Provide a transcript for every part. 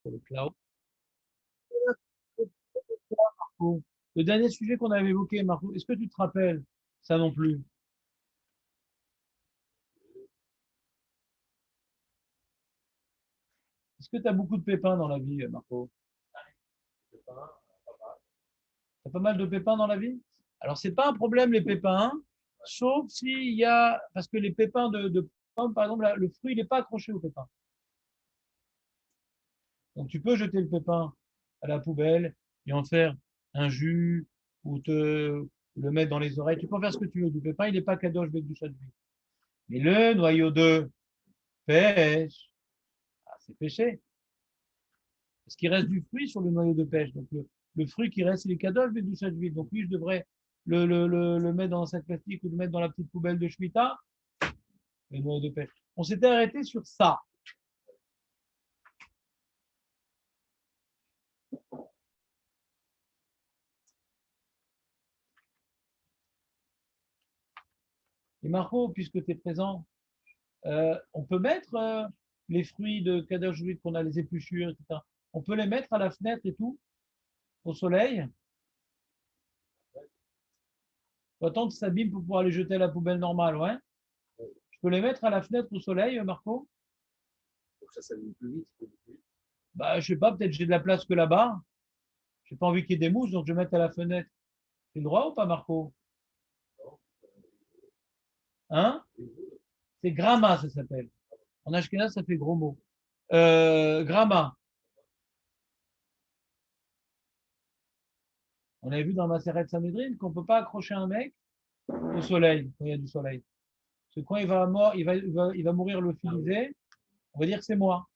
pour le cloud. Marco. Le dernier sujet qu'on avait évoqué, Marco, est-ce que tu te rappelles ça non plus? Est-ce que tu as beaucoup de pépins dans la vie, Marco? Tu as pas mal de pépins dans la vie? Alors, c'est pas un problème, les pépins, sauf s'il y a, parce que les pépins de pommes, par exemple, le fruit, il n'est pas accroché au pépin. Donc, tu peux jeter le pépin à la poubelle et en faire un jus ou le mettre dans les oreilles. Tu peux faire ce que tu veux du pépin, il n'est pas cadeau, je vais du chat de vie. Mais le noyau de pêche, ah, c'est péché. Parce qu'il reste du fruit sur le noyau de pêche. Donc, le fruit qui reste, il est cadeau, je vais du chat de vie. Donc, oui, je devrais le mettre dans un sac plastique ou le mettre dans la petite poubelle de Shemitah, le noyau de pêche. On s'était arrêté sur ça. Et Marco, puisque tu es présent, on peut mettre les fruits de Kadosh Juif qu'on a, les épluchures, etc. On peut les mettre à la fenêtre et tout, au soleil. Faut attendre que ça s'abîme pour pouvoir les jeter à la poubelle normale, ouais. Je peux les mettre à la fenêtre au soleil, Marco? Pour que ça s'abîme plus vite. Bah, je sais pas, peut-être j'ai de la place que là-bas. J'ai pas envie qu'il y ait des mousses, donc je vais mettre à la fenêtre. C'est le droit ou pas, Marco? Hein? C'est Gramma, ça s'appelle. En Ashkenaz, ça fait gros mot. Gramma. On avait vu dans ma Maseret Sanhedrin qu'on ne peut pas accrocher un mec au soleil, quand il y a du soleil. Parce que quand il va mourir lyophilisé, on va dire que c'est moi.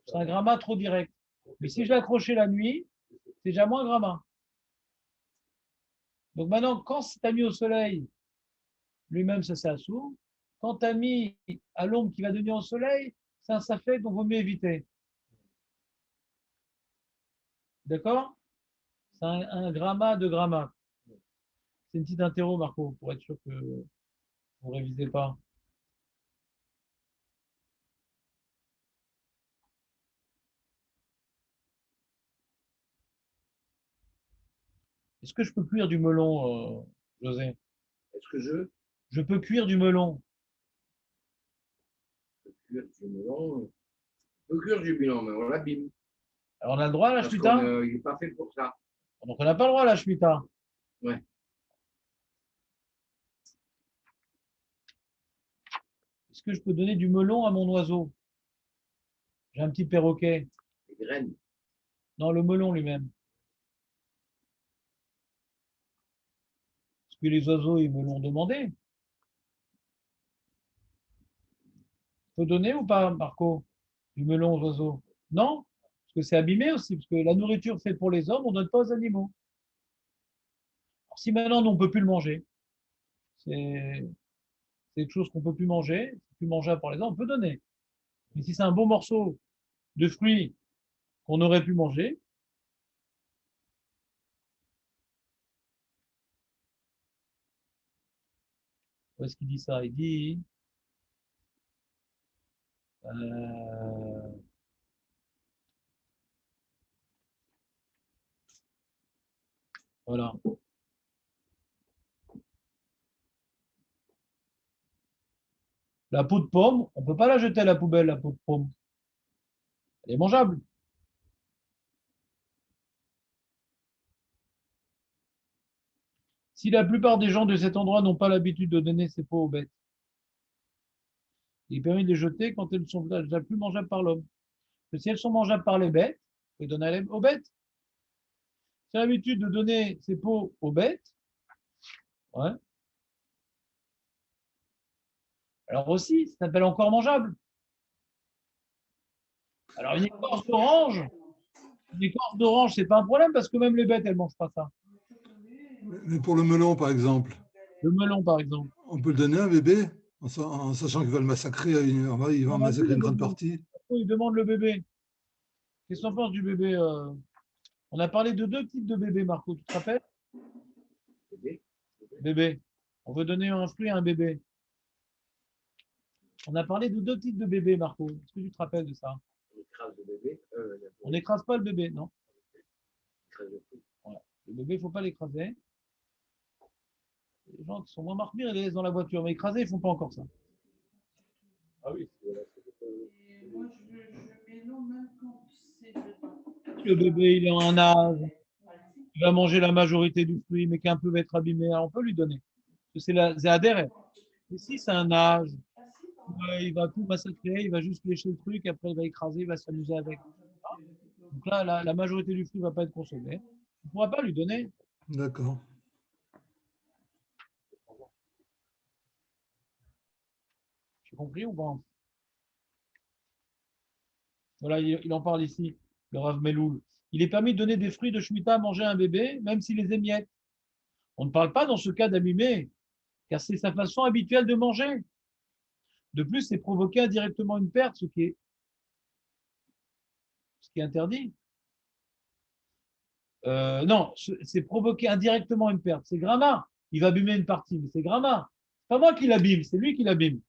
C'est un gramma trop direct. Mais si je l'accrochais la nuit, c'est déjà moins gramma. Donc maintenant, quand tu as mis au soleil, lui-même, ça c'est assourd. Quand tu as mis à l'ombre qui va devenir au soleil, ça fait donc vaut mieux éviter. D'accord? C'est un gramma de gramma. C'est une petite interro, Marco, pour être sûr que vous ne révisez pas. Est-ce que je peux cuire du melon, José? Est-ce que Je peux cuire du melon. peux cuire du melon? On peut cuire du melon, mais on l'abîme. Alors on a le droit à la Parce Shemitah? qu'il n'est pas fait pour ça. Donc on n'a pas le droit à la Shemitah. Ouais. Est-ce que je peux donner du melon à mon oiseau? J'ai un petit perroquet. Les graines. Non, le melon lui-même. Parce que les oiseaux, ils me l'ont demandé. Faut donner ou pas, Marco? Du melon aux oiseaux? Non? Parce que c'est abîmé aussi. Parce que la nourriture faite pour les hommes, on ne donne pas aux animaux. Alors, si maintenant, nous, on ne peut plus le manger, c'est quelque chose qu'on ne peut plus manger, c'est plus mangeable par les hommes, on peut donner. Mais si c'est un beau morceau de fruit qu'on aurait pu manger, où est-ce qu'il dit ça? Il dit, euh, voilà. La peau de pomme, on ne peut pas la jeter à la poubelle, la peau de pomme. Elle est mangeable. Si la plupart des gens de cet endroit n'ont pas l'habitude de donner ces peaux aux bêtes, il permet de les jeter quand elles sont déjà plus mangeables par l'homme. Si elles sont mangeables par les bêtes, on les donne aux bêtes. Si on a l'habitude de donner ces peaux aux bêtes, ouais. Alors aussi, ça s'appelle encore mangeable. Alors une écorce d'orange, c'est pas un problème parce que même les bêtes, elles mangent pas ça. Mais pour le melon, par exemple, Le melon, par exemple. on peut le donner à un bébé en sachant qu'il va le massacrer, il va en massacrer une grande partie. Il demande le bébé. Qu'est-ce qu'on pense du bébé? On a parlé de deux types de bébés, Marco, tu te rappelles? Bébé. On veut donner un fruit à un bébé. On a parlé de deux types de bébés, Marco. Est-ce que tu te rappelles de ça? écrase le bébé. On n'écrase pas le bébé, non. Écrase le fruit. Ouais. Le bébé, il ne faut pas l'écraser. Les gens qui sont moins marqués, ils les laissent dans la voiture. Mais écraser, ils ne font pas encore ça. Ah oui, Et moi, je mets l'eau même quand c'est dedans. Le bébé, il est en un âge, il va manger la majorité du fruit, mais qui un peu va être abîmé. Alors, on peut lui donner. Parce que c'est adhéré. Et si c'est un âge, il va tout massacrer, il va juste lécher le truc, après il va écraser, il va s'amuser avec. Donc là, la majorité du fruit ne va pas être consommée. On ne pourra pas lui donner. D'accord. J'ai compris ou pas? Voilà, il en parle ici, le Rav Meloul. Il est permis de donner des fruits de Shemitah à manger à un bébé, même s'il les émiette. On ne parle pas dans ce cas d'abîmer, car c'est sa façon habituelle de manger. De plus, c'est provoquer indirectement une perte, ce qui est interdit. Non, c'est provoquer indirectement une perte. C'est Gramma. Il va abîmer une partie, mais c'est Gramma. C'est pas moi qui l'abîme, c'est lui qui l'abîme.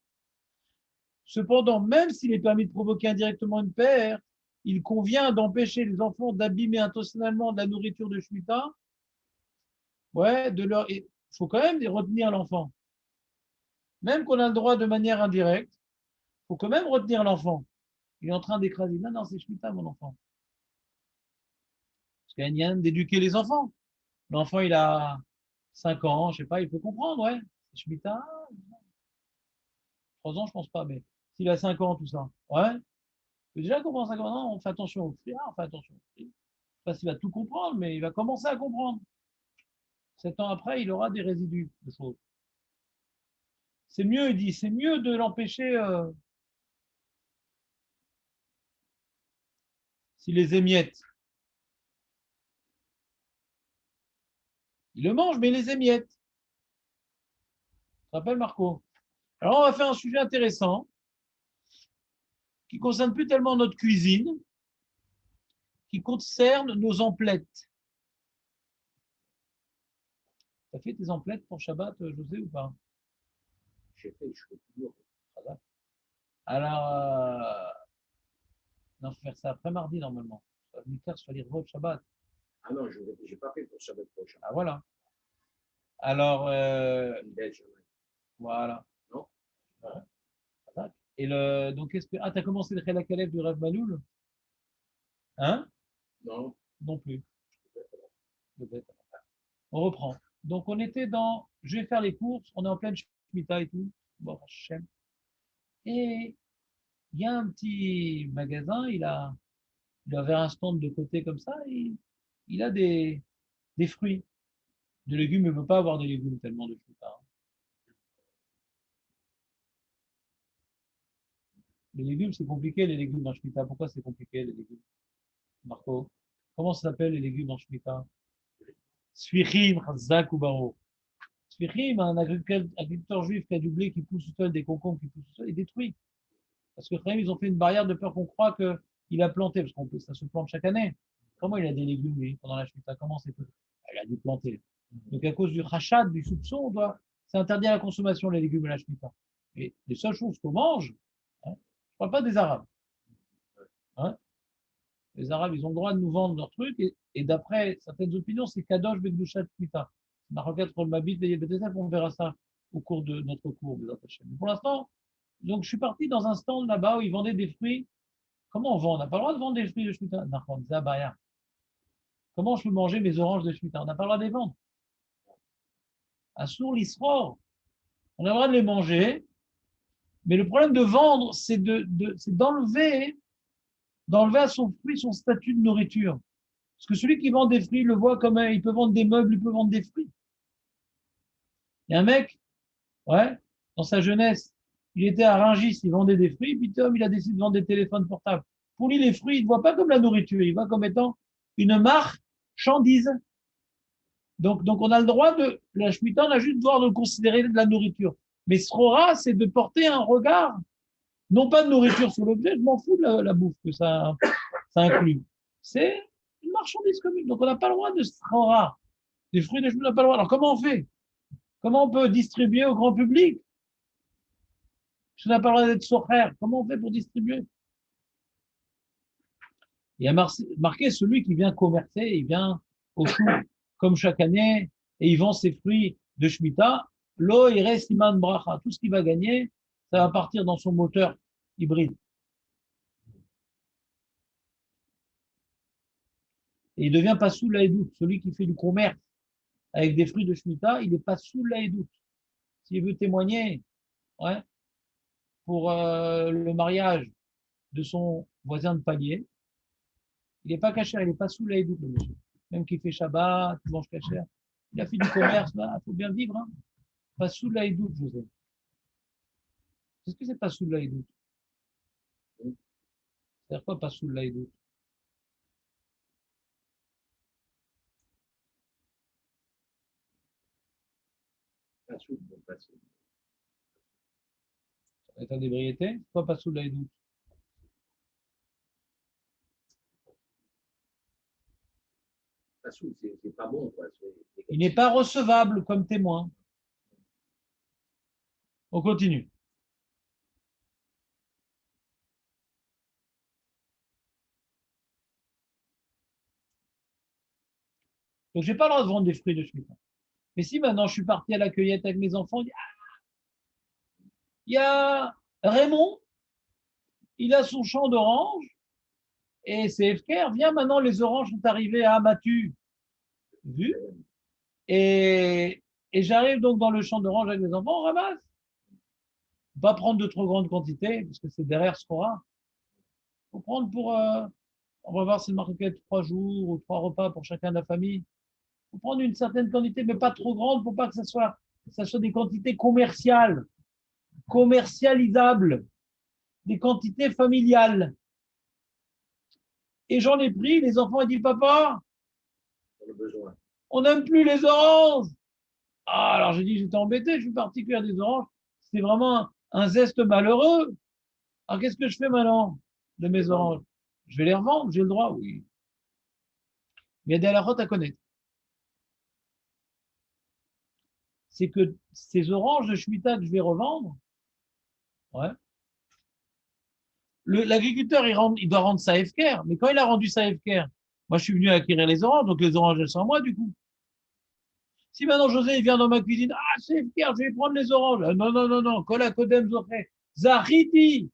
Cependant, même s'il est permis de provoquer indirectement une perte, il convient d'empêcher les enfants d'abîmer intentionnellement de la nourriture de Shemitah. Ouais, il faut quand même retenir l'enfant. Même qu'on a le droit de manière indirecte, il faut quand même retenir l'enfant. Il est en train d'écraser. Non, non, c'est Shemitah, mon enfant. Parce qu'il y a rien d'éduquer les enfants. L'enfant, il a 5 ans, je sais pas, il peut comprendre, ouais. C'est Shemitah. 3 ans, je pense pas, mais s'il a 5 ans, tout ça, ouais. Il peut déjà commencer à comprendre, on fait attention au fruit, on fait attention au fruit. Je sais pas s'il va tout comprendre, mais il va commencer à comprendre. 7 ans après, il aura des résidus de choses. C'est mieux, il dit, c'est mieux de l'empêcher s'il les émiette. Il le mange, mais il les émiette. Tu te rappelles, Marco? Alors, on va faire un sujet intéressant qui ne concerne plus tellement notre cuisine, qui concerne nos emplettes. Tu as fait tes emplettes pour Shabbat, José, ou pas? j'ai fait, je fais toujours. Alors, non, faut faire ça après mardi, normalement. Mika, sur les repas de Shabbat. Ah non, je n'ai pas fait pour Shabbat prochain. Ah, voilà. Alors, Une Belge, ouais. voilà. Non. Ouais. Et donc, tu as commencé le Chelak Alev du Rav Maloul? Hein? Non. Non plus. Peut-être. On reprend. Donc, on était dans. Je vais faire les courses. On est en pleine Shemitah et tout. Bon, Hachem. Et il y a un petit magasin. Il a vers un stand de côté comme ça. Et il a des fruits. De légumes, il ne veut pas avoir de légumes tellement de Shemitah. Les légumes, c'est compliqué, les légumes en Shemitah. Pourquoi c'est compliqué, les légumes, Marco? Comment ça s'appelle, les légumes en Shemitah? Sfichim, Chazak ou Baro. Sfichim, un agriculteur juif qui a du blé qui pousse tout seul, des concombres qui poussent tout seul, il détruit. Parce que quand même, ils ont fait une barrière de peur qu'on croit qu'il a planté, parce que ça se plante chaque année. Comment il a des légumes, lui, pendant la Shemitah? Comment c'est possible? Il a dû planter. Donc, à cause du rachat, du soupçon, c'est interdit à la consommation, les légumes à la Shemitah. Et les seules choses qu'on mange, hein, je ne parle pas des Arabes. Hein, les Arabes, ils ont le droit de nous vendre leurs trucs, et d'après certaines opinions, c'est Kadosh Bekdushat Shemitah. Marocain pour le Mabit, on verra ça au cours de notre cours. Mais pour l'instant, donc je suis parti dans un stand là-bas où ils vendaient des fruits. Comment on vend? On n'a pas le droit de vendre des fruits de Shemitah. Comment je peux manger mes oranges de Shemitah? On n'a pas le droit de les vendre. Assour l'Isror. On a le droit de les manger, mais le problème de vendre, c'est d'enlever à son fruit son statut de nourriture. Parce que celui qui vend des fruits, il le voit comme il peut vendre des meubles, il peut vendre des fruits. Il y a un mec, ouais, dans sa jeunesse, il était à Rungis, il vendait des fruits, puis Tom, il a décidé de vendre des téléphones portables. Pour lui, les fruits, il ne voit pas comme la nourriture, il voit comme étant une marchandise. Donc on a le droit la Shemitah, on a juste le droit de le considérer de la nourriture. Mais Srora, c'est de porter un regard, non pas de nourriture sur l'objet, je m'en fous de la bouffe que ça inclut. C'est une marchandise commune. Donc on n'a pas le droit de Srora. Les fruits de Shemitah, on n'a pas le droit. Alors comment on fait? Comment on peut distribuer au grand public? Je n'ai pas le droit d'être sourd. Comment on fait pour distribuer? Il y a marqué celui qui vient commercer, il vient au chou comme chaque année et il vend ses fruits de Shemitah. Lo ire siman bracha. Tout ce qu'il va gagner, ça va partir dans son moteur hybride. Et il devient pas sous la doute. Celui qui fait du commerce avec des fruits de Shemitah, il n'est pas sous la doute. S'il veut témoigner, ouais, pour le mariage de son voisin de palier, il n'est pas cachère, il n'est pas sous la doute, le monsieur. Même qu'il fait Shabbat, il mange cachère. Il a fait du commerce, là, il faut bien vivre. Hein. Pas sous la doute, José. Qu'est-ce que c'est pas sous la doute? C'est-à-dire quoi, pas sous la doute? Pas sous, bon, pas sous. État d'ébriété? C'est quoi, pas sous la doute? Pas sous, c'est pas bon, quoi. Il n'est pas recevable comme témoin. On continue. Donc, j'ai pas le droit de vendre des fruits de Shemitah. Mais si maintenant je suis parti à la cueillette avec mes enfants, il y a Raymond, il a son champ d'oranges et c'est FKR. Viens maintenant, les oranges sont arrivées à Amatu. Vu? Et j'arrive donc dans le champ d'oranges avec les enfants, on ramasse. Pas prendre de trop grandes quantités, parce que c'est derrière ce qu'on aura. Il faut prendre pour, on va voir si c'est marqué 3 jours ou 3 repas pour chacun de la famille. Il faut prendre une certaine quantité, mais pas trop grande pour pas que ça soit des quantités commerciales, commercialisables, des quantités familiales. Et j'en ai pris, les enfants ont dit, papa, on n'aime plus les oranges. Ah, alors j'ai dit, j'étais embêté, je suis parti cueillir des oranges. C'est vraiment un zeste malheureux. Alors qu'est-ce que je fais maintenant de mes oranges? Je vais les revendre, j'ai le droit, oui. Mais il y a des halakhot à connaître. C'est que ces oranges de Shemitah que je vais revendre, ouais, l'agriculteur, il doit rendre ça FKR. Mais quand il a rendu ça FKR, moi, je suis venu acquérir les oranges, donc les oranges, elles sont à moi, du coup. Si maintenant José il vient dans ma cuisine, ah, c'est FKR, je vais prendre les oranges. Non, non, non, non, Kola Kodem Zoché, Zahiti.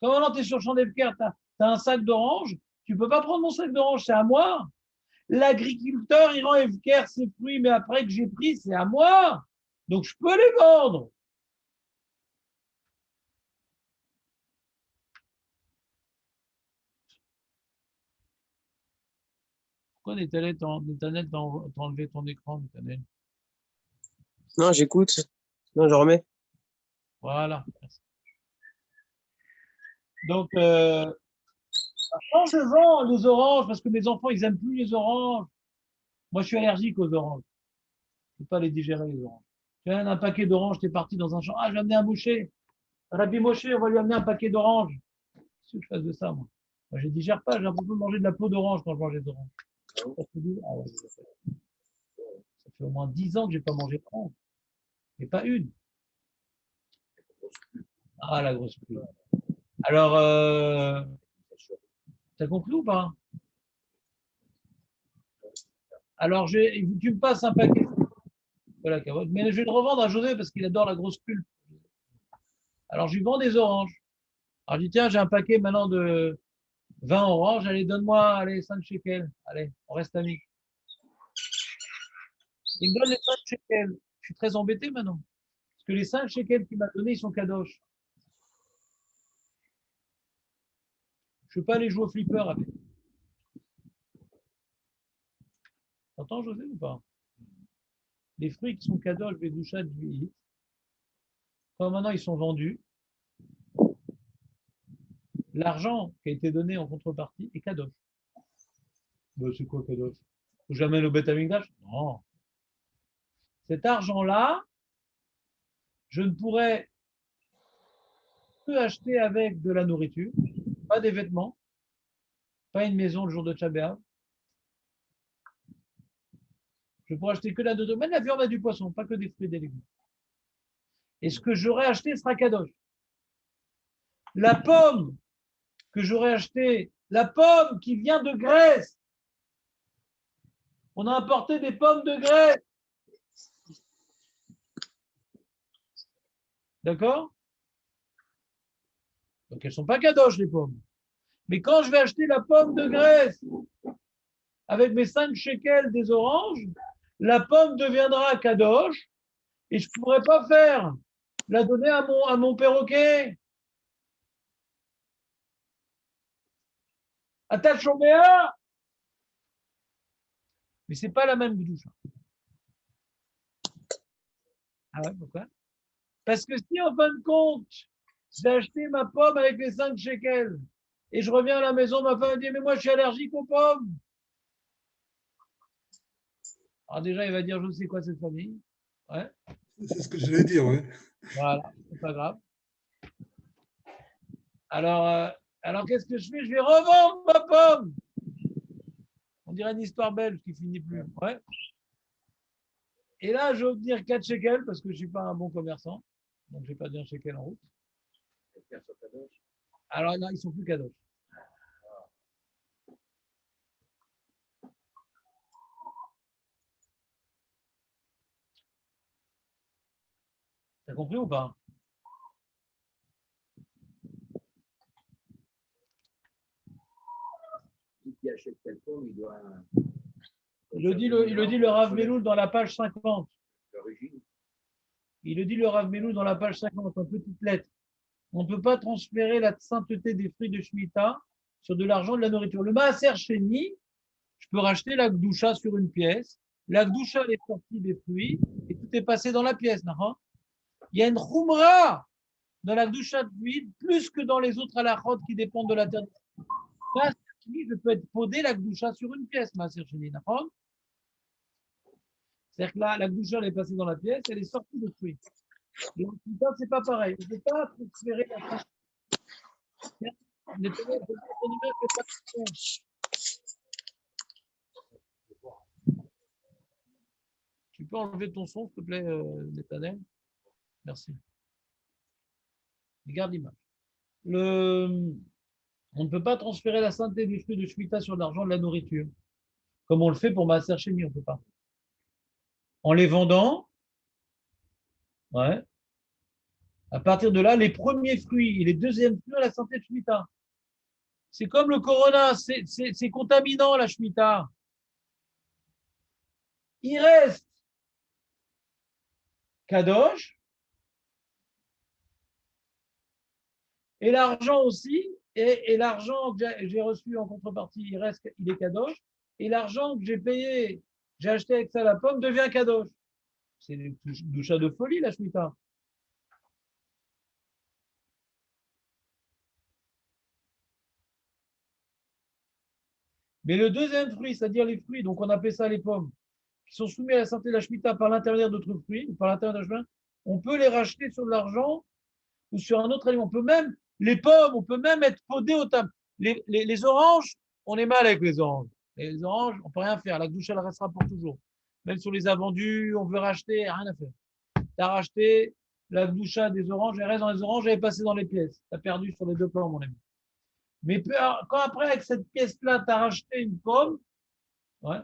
Quand maintenant tu es sur le champ d'FKR, tu as un sac d'oranges, tu peux pas prendre mon sac d'oranges, c'est à moi. L'agriculteur, il rend FKR ses fruits, mais après que j'ai pris, c'est à moi. Donc, je peux les vendre. Pourquoi Nethanel t'a enlevé ton écran, Nethanel? Non, j'écoute. Non, je remets. Voilà. Merci. Donc, quand je vends les oranges, parce que mes enfants, ils n'aiment plus les oranges. Moi, je suis allergique aux oranges. Je ne peux pas les digérer, les oranges. Tu as un paquet d'oranges, tu es parti dans un champ. Ah, j'ai amené un Moshe. Rabbi Moshe, on va lui amener un paquet d'oranges. Qu'est-ce que je fasse de ça, moi? Moi, je ne digère pas, j'ai l'impression de manger de la peau d'orange quand je mange les oranges. Ah ouais, ça fait au moins 10 ans que je n'ai pas mangé d'orange. Mais pas une. Ah, la grosse pluie. Alors, t'as compris ou pas? Alors, tu me passes un paquet. Voilà, mais je vais le revendre à José parce qu'il adore la grosse pulpe. Alors, je lui vends des oranges. Alors, je dis, tiens, j'ai un paquet maintenant de 20 oranges. Allez, donne-moi, allez, 5 shekels. Allez, on reste amis. Il me donne les 5 shekels. Je suis très embêté maintenant. Parce que les 5 shekels qu'il m'a donnés, ils sont kadosh. Je ne peux pas aller jouer au flipper avec. T'entends, José, ou pas? Les fruits qui sont kadosh, Vedushat, Juillet, quand maintenant ils sont vendus, l'argent qui a été donné en contrepartie est kadosh. Ben, c'est quoi kadosh? Faut jamais le bête amigdash? Non. Cet argent-là, je ne pourrais que acheter avec de la nourriture, pas des vêtements, pas une maison le jour de Tcha B'Av. Je pourrais acheter que la nourriture, même la viande et du poisson, pas que des fruits et des légumes. Et ce que j'aurais acheté sera kadosh. La pomme que j'aurais achetée La pomme qui vient de Grèce. On a importé des pommes de Grèce. D'accord? Donc elles ne sont pas kadosh, les pommes. Mais quand je vais acheter la pomme de Grèce avec mes 5 shekels des oranges, la pomme deviendra kadosh et je ne pourrai pas faire la donner à mon perroquet. À ta choméa. Mais ce n'est pas la même gdoucha. Ah ouais, pourquoi? Parce que si en fin de compte, j'ai acheté ma pomme avec les 5 shekels et je reviens à la maison, ma femme me dit, mais moi je suis allergique aux pommes. Alors déjà, il va dire, je sais quoi cette famille. Ouais. C'est ce que j'allais dire, oui. Voilà, c'est pas grave. Alors qu'est-ce que je fais? Je vais revendre ma pomme. On dirait une histoire belge qui finit plus. Ouais. Et là, je vais obtenir 4 shekels parce que je ne suis pas un bon commerçant. Donc, je n'ai pas dit un shekel en route. Alors, là, ils sont plus kadosh. T'as compris ou pas? Qui achète telle pomme, il doit. Il le dit le Rav Meloul dans la page 50. L'origine. Il le dit le Rav Meloul dans la page 50, en petite lettre. On ne peut pas transférer la sainteté des fruits de Shemitah sur de l'argent, de la nourriture. Le Maaser Sheni, je peux racheter la Gdoucha sur une pièce. La Gdoucha est sortie des fruits et tout est passé dans la pièce. Il y a une Khumra dans la Gdoucha de fruits plus que dans les autres halachot qui dépendent de la terre. Maaser Sheni, je peux être podé la Gdoucha sur une pièce, Maaser Sheni. C'est-à-dire que là, la Gdoucha, elle est passée dans la pièce, elle est sortie des fruits. Et en tout cas, c'est pas pareil. On ne peut pas transférer la Tu peux enlever ton son, s'il te plaît, Netanel? Merci. Regarde l'image. On ne peut pas transférer la sainteté des fruits de Shemitah sur l'argent de la nourriture. Comme on le fait pour Maaser Sheni, on ne peut pas. En les vendant, ouais. À partir de là, les premiers fruits et les deuxièmes fruits à la santé de Shemitah. C'est comme le corona, c'est contaminant la Shemitah. Il reste Kadosh et l'argent aussi, et l'argent que j'ai reçu en contrepartie, il est Kadosh, et l'argent que j'ai payé, j'ai acheté avec ça la pomme, devient Kadosh. C'est une doucha de folie la Shemitah. Mais le deuxième fruit, c'est-à-dire les fruits, donc on appelle ça les pommes, qui sont soumis à la santé de la Shemitah par l'intermédiaire d'autres fruits, par l'intermédiaire de la Shemitah, on peut les racheter sur de l'argent ou sur un autre aliment. On peut même, les pommes, on peut même être podé au table. Les oranges, on est mal avec les oranges. Les oranges, on ne peut rien faire. La douche, elle restera pour toujours. Même si on les a vendues, on veut racheter, rien à faire. Tu as racheté la doucha des oranges, elle reste dans les oranges, elle est passée dans les pièces. Tu as perdu sur les deux plans, mon ami. Mais quand après, avec cette pièce-là, tu as racheté une pomme, ouais,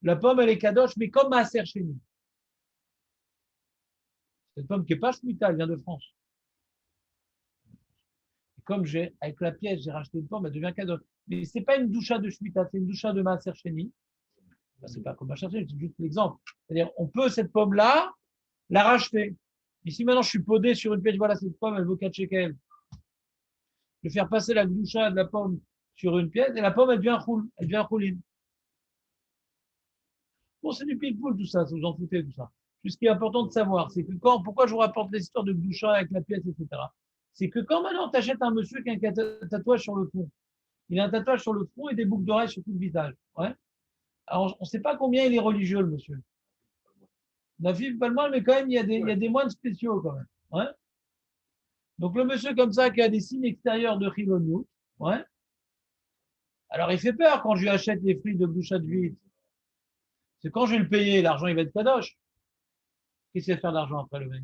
la pomme, elle est kadosh, mais comme Maaser Sheni. Cette pomme qui n'est pas Shemitah, elle vient de France. Comme avec la pièce, j'ai racheté une pomme, elle devient kadosh. Mais ce n'est pas une doucha de Shemitah, c'est une doucha de Maaser Sheni. Ce n'est pas comme Maaser Sheni, c'est juste l'exemple. C'est-à-dire, on peut, cette pomme-là, la racheter. Ici, maintenant, je suis podé sur une pièce, voilà, cette pomme, elle vaut 4 shekels. Je vais faire passer la gloucha de la pomme sur une pièce, et la pomme, elle devient rouline. Bon, c'est du pile-poule, tout ça, vous en foutez, tout ça. Ce qui est important de savoir, c'est que pourquoi je vous rapporte l'histoire de gloucha avec la pièce, etc. C'est que quand maintenant tu achètes un monsieur qui a un tatouage sur le front, il a un tatouage sur le front et des boucles d'oreilles sur tout le visage. Ouais. Alors, on ne sait pas combien il est religieux, le monsieur. Nafif, pas le mal, mais quand même, il y a des moines spéciaux, quand même. Ouais. Donc, le monsieur comme ça, qui a des signes extérieurs de Chiloniut, ouais. Alors, il fait peur quand je lui achète les fruits de gloucha de vide. C'est quand je vais le payer, l'argent, il va être kadosh. Qu'est-ce qu'il va faire d'argent après, le mec?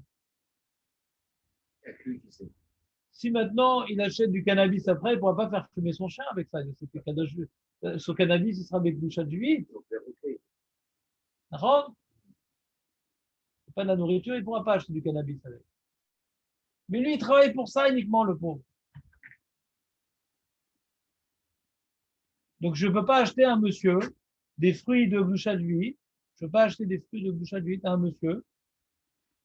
Il y a que lui qui sait. Si maintenant il achète du cannabis après, il ne pourra pas faire fumer son chien avec ça. Son cannabis, il sera avec du chat de juif. D'accord? C'est pas de la nourriture, il ne pourra pas acheter du cannabis avec. Mais lui, il travaille pour ça uniquement, le pauvre. Donc, je ne peux pas acheter à un monsieur des fruits de boucha de huit. Je ne peux pas acheter des fruits de boucha de huit à un monsieur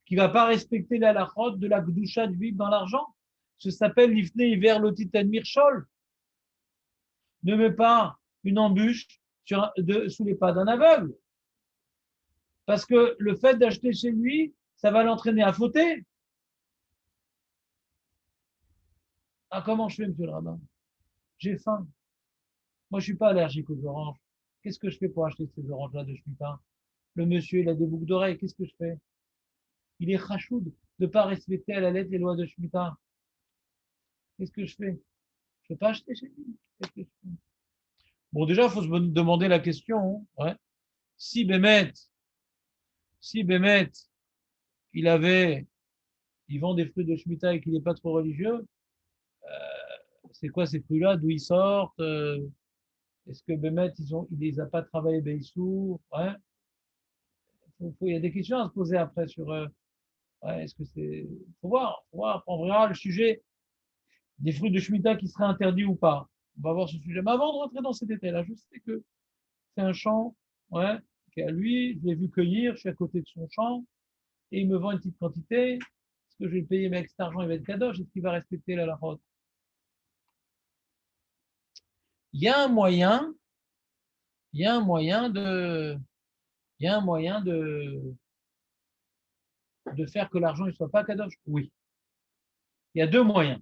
qui ne va pas respecter la halachot de la gdusha de huit dans l'argent. Ça s'appelle l'ifne hiver lotitan mirchol. Ne mets pas une embûche sous les pas d'un aveugle. Parce que le fait d'acheter chez lui, ça va l'entraîner à fauter. Ah, comment je fais, monsieur le rabbin? J'ai faim. Moi, je ne suis pas allergique aux oranges. Qu'est-ce que je fais pour acheter ces oranges-là de Shemitah? Le monsieur, il a des boucles d'oreilles. Qu'est-ce que je fais? Il est chachoud de ne pas respecter à la lettre les lois de Shemitah. Qu'est-ce que je fais? Je ne peux pas acheter chez lui. Qu'est-ce que je fais? Bon, déjà, il faut se demander la question. Ouais. Si Bémet, il vend des fruits de Shemitah et qu'il n'est pas trop religieux, c'est quoi ces fruits-là? D'où ils sortent? Est-ce que Bémet, il les a pas travaillés Beissour? Ouais. Il y a des questions à se poser après sur. Ouais, est-ce que c'est. Faut voir. On verra le sujet des fruits de Shemitah qui seraient interdits ou pas. On va voir ce sujet. Mais avant de rentrer dans ces détails-là, je sais que c'est un champ, ouais, qui est à lui. Je l'ai vu cueillir. Je suis à côté de son champ et il me vend une petite quantité. Est-ce que je vais le payer, mais avec cet argent, il va être kadosh? Est-ce qu'il va respecter la halachot? Il y a un moyen, il y a un moyen de, il y a un moyen de faire que l'argent ne soit pas kadosh. Oui. Il y a deux moyens.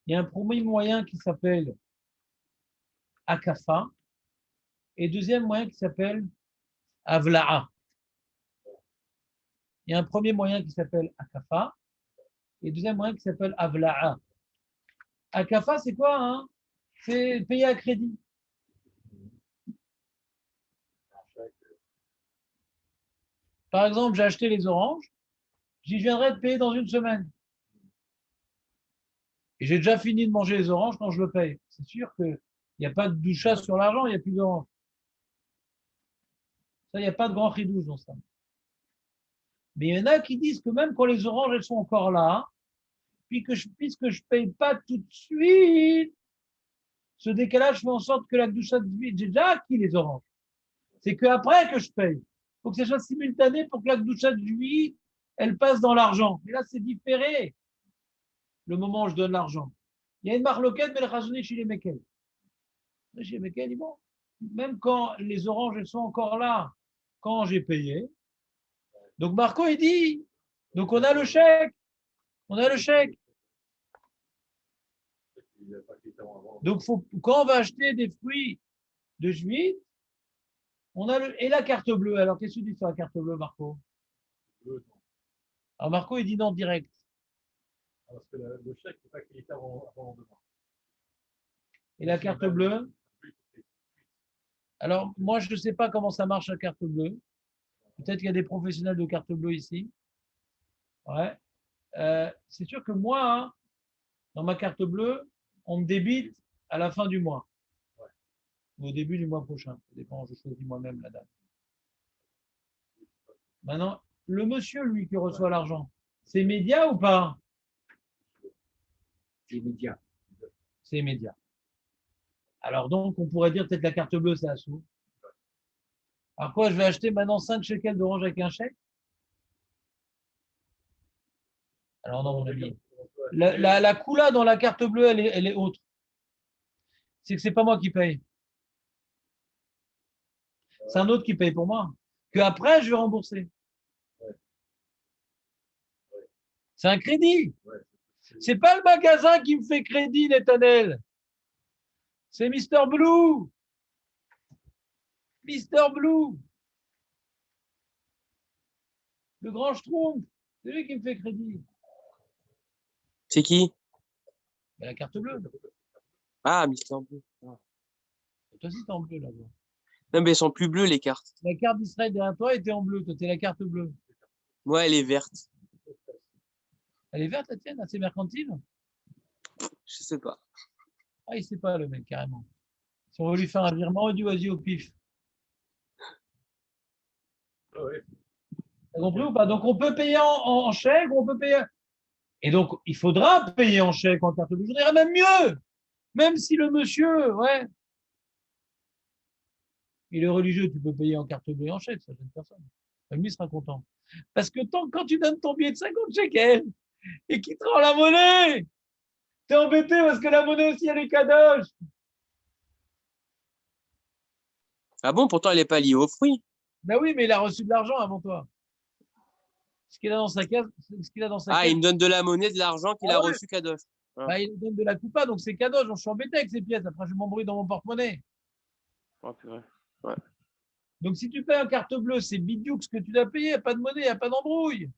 Il y a un premier moyen qui s'appelle Akafa et deuxième moyen qui s'appelle Avla'a. Il y a un premier moyen qui s'appelle Akafa et deuxième moyen qui s'appelle Avla'a. Akafa, c'est quoi, hein? C'est payer à crédit. Par exemple, j'ai acheté les oranges, j'y viendrai de payer dans une semaine. Et j'ai déjà fini de manger les oranges quand je le paye. C'est sûr qu'il n'y a pas de doucha sur l'argent, il n'y a plus d'oranges. Ça, il n'y a pas de grand ridouche dans ça. Mais il y en a qui disent que même quand les oranges elles sont encore là, puisque je ne paye pas tout de suite, ce décalage fait en sorte que la doucha de vie, j'ai déjà acquis les oranges. C'est qu'après que je paye. Il faut que ça soit simultané pour que la doucha de vie, elle passe dans l'argent. Et là, c'est différé le moment où je donne l'argent. Il y a une marloquette, mais le raisonner chez les Mekel. Chez les Mekel, bon, même quand les oranges elles sont encore là, quand j'ai payé. Donc Marco, il dit, donc on a le chèque. On a le chèque. Donc, quand on va acheter des fruits de juillet, on a et la carte bleue. Alors, qu'est-ce que tu dis sur la carte bleue, Marco? Alors, Marco, il dit non direct. Parce que le chèque, c'est pas qu'il est avant demain. Et la carte bleue? Alors, moi, je ne sais pas comment ça marche la carte bleue. Peut-être qu'il y a des professionnels de carte bleue ici. Ouais. C'est sûr que moi, hein, dans ma carte bleue, on me débite à la fin du mois. Ouais. Ou au début du mois prochain. Ça dépend, je choisis moi-même la date. Maintenant, le monsieur, lui, qui reçoit l'argent, c'est immédiat ou pas? C'est immédiat. C'est immédiat. Alors donc, on pourrait dire peut-être la carte bleue, c'est à sous. Alors quoi, je vais acheter maintenant 5 shekels d'orange avec un chèque? Alors non, mon ami. La coula dans la carte bleue, elle est autre. C'est que c'est pas moi qui paye. C'est un autre qui paye pour moi. Que après, je vais rembourser. C'est un crédit. C'est pas le magasin qui me fait crédit, Netanel. C'est Mister Blue. Mister Blue. Le grand Schtroumpf. C'est lui qui me fait crédit. C'est qui? La carte bleue. Ah, Mister Bleu. Toi aussi, t'es en bleu là-bas. Non, mais elles sont plus bleues, les cartes. La carte d'Israël derrière toi était en bleu. Toi, t'es la carte bleue. Moi, elle est verte. Elle est verte, la tienne, assez mercantile? Je sais pas. Ah, il sait pas, le mec, carrément. Si on veut lui faire un virement, il dit vas-y au pif. Ah ouais. T'as compris ou pas? Donc, on peut payer en chèque, on peut payer. Et donc, il faudra payer en chèque, en carte bleue. Je dirais même mieux. Même si le monsieur, ouais, il est religieux, tu peux payer en carte bleue et en chèque, ça gêne personne. Même lui sera content. Parce que quand tu donnes ton billet de 50 shekels et qu'il te rend la monnaie, t'es embêté parce que la monnaie aussi, elle est kadosh. Ah bon, pourtant, elle n'est pas liée aux fruits. Ben oui, mais il a reçu de l'argent avant toi. Ce qu'il a dans sa caisse, ce qu'il a dans sa Ah, caisse, il me donne de la monnaie, de l'argent qu'il ah a ouais, reçu Kadosh. Ah, bah, il nous donne de la coupa, donc c'est kadosh. Je suis embêté avec ces pièces. Après, je m'embrouille dans mon porte-monnaie. oh, purée. Ouais. Donc, si tu payes en carte bleue, c'est bidiouk ce que tu dois payer. Il n'y a pas de monnaie, il n'y a pas d'embrouille.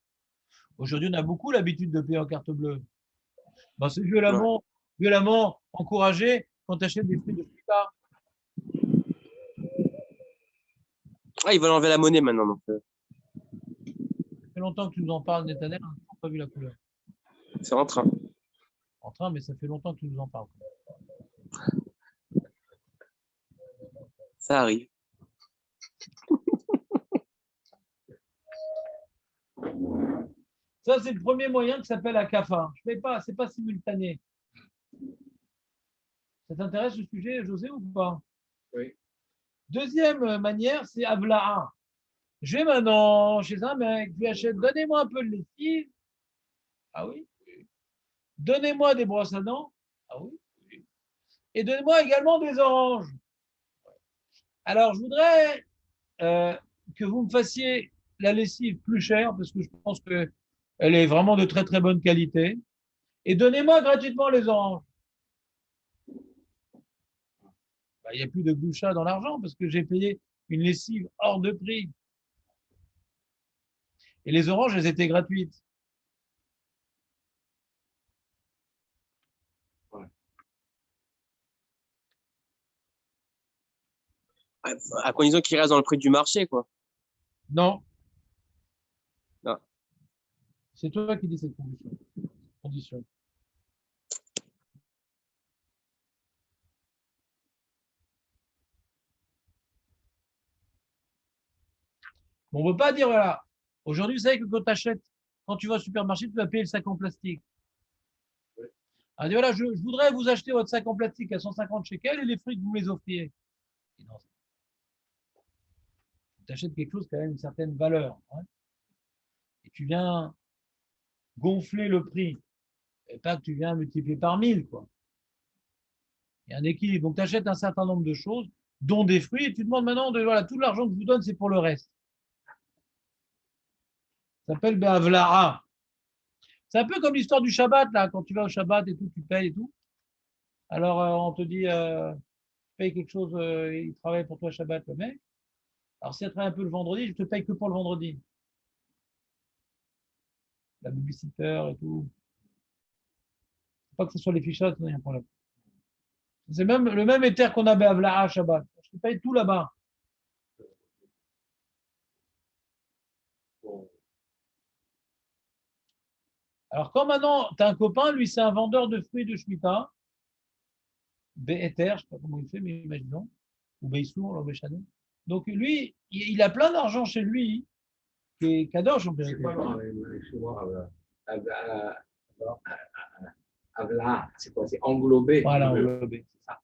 Aujourd'hui, on a beaucoup l'habitude de payer en carte bleue. Ben, c'est Ouais. violemment encouragé quand tu achètes des fruits de Flipkart. Ah, ils veulent enlever la monnaie maintenant. Donc, Ça fait longtemps que tu nous en parles, Netanel. On n'a toujours pas vu la couleur. c'est en train. En train, mais ça fait longtemps que tu nous en parles. Ça arrive. Ça, c'est le premier moyen qui s'appelle akafa. Je ne fais pas, c'est pas simultané. Ça t'intéresse le sujet, José, ou pas? Oui. Deuxième manière, c'est avla'a. Je vais maintenant chez un mec, je lui achète, donnez-moi un peu de lessive. Ah oui. Donnez-moi des brosses à dents. Ah oui. Et donnez-moi également des oranges. Alors, je voudrais que vous me fassiez la lessive plus chère, parce que je pense qu'elle est vraiment de très très bonne qualité. Et donnez-moi gratuitement les oranges. Bah, il n'y a plus de gloucha dans l'argent, parce que j'ai payé une lessive hors de prix. Et les oranges, elles étaient gratuites. À condition qu'il reste dans le prix du marché, quoi. Non, Ah. c'est toi qui dis cette condition. Bon, on ne peut pas dire, voilà, aujourd'hui, vous savez que quand tu achètes, quand tu vas au supermarché, tu vas payer le sac en plastique. On dit, voilà, je voudrais vous acheter votre sac en plastique à 150 shekels et les fruits que vous me les offriez. Non, tu achètes quelque chose qui a même une certaine valeur. Hein, et tu viens gonfler le prix. Et pas que tu viens multiplier par 1000, quoi. Il y a un équilibre. Donc, tu achètes un certain nombre de choses, dont des fruits, et tu demandes maintenant, voilà, tout l'argent que je vous donne, c'est pour le reste. Ça s'appelle Be'avla'a. C'est un peu comme l'histoire du Shabbat, là, quand tu vas au Shabbat et tout, tu payes et tout. Alors, on te dit, paye quelque chose, il travaille pour toi Shabbat, le mec. Alors, si elle travaille un peu le vendredi, je te paye que pour le vendredi. La babysitter et tout. Pas que ce soit les fichettes, il y a un problème. C'est même le même éther qu'on a Be'avla'a Shabbat. Je te paye tout là-bas. Alors, quand maintenant, tu as un copain, lui, c'est un vendeur de fruits de Shemitah, Be'eter, je ne sais pas comment il fait, mais imaginons, ou Beissour, ou Béchané. Donc, lui, il a plein d'argent chez lui, qui est Kadosh, en C'est vérité. quoi, excuse-moi, Avla, c'est quoi? C'est englobé. Voilà, englobé, c'est ça.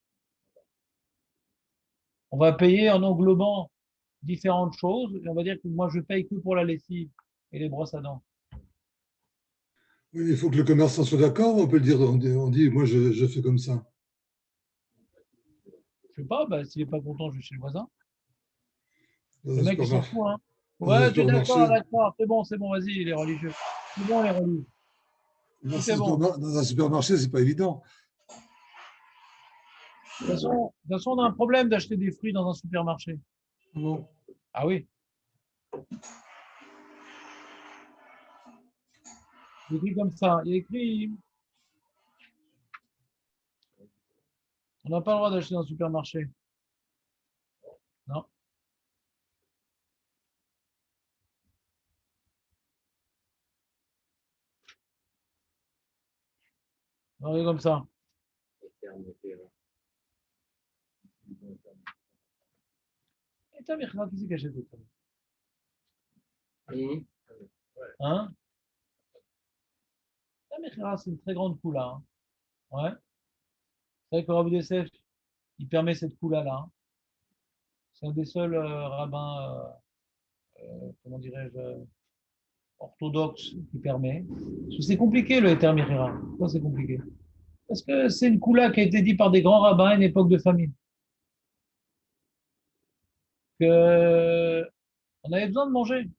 On va payer en englobant différentes choses, et on va dire que moi, je paye que pour la lessive et les brosses à dents. Oui, il faut que le commerçant soit d'accord, on peut le dire, on dit moi je fais comme ça. Je sais pas, bah, s'il n'est pas content, je vais chez le voisin. Dans Le un mec, il s'en supermarché. fout, hein. Dans un Ouais, tu es supermarché. d'accord, c'est bon, vas-y, les religieux. C'est bon, les religieux. Tout est bon. Dans un supermarché, c'est pas évident. De toute façon, on a un problème d'acheter des fruits dans un supermarché. Bon. Ah oui. Il est écrit comme ça. Il est écrit, on n'a pas le droit d'acheter dans un supermarché. Non. On va regarder comme ça. Eter Mechira, qui c'est qui achète Eter? Hein? Eter Mechira, c'est une très grande coula. Hein. Ouais. C'est vrai que Rabbi Yosef, il permet cette coula-là. Hein. C'est un des seuls rabbins, comment dirais-je, orthodoxe qui permet. Parce que c'est compliqué le Eter Mechira. Pourquoi c'est compliqué? Parce que c'est une coula qui a été dite par des grands rabbins à une époque de famine. Que on avait besoin de manger.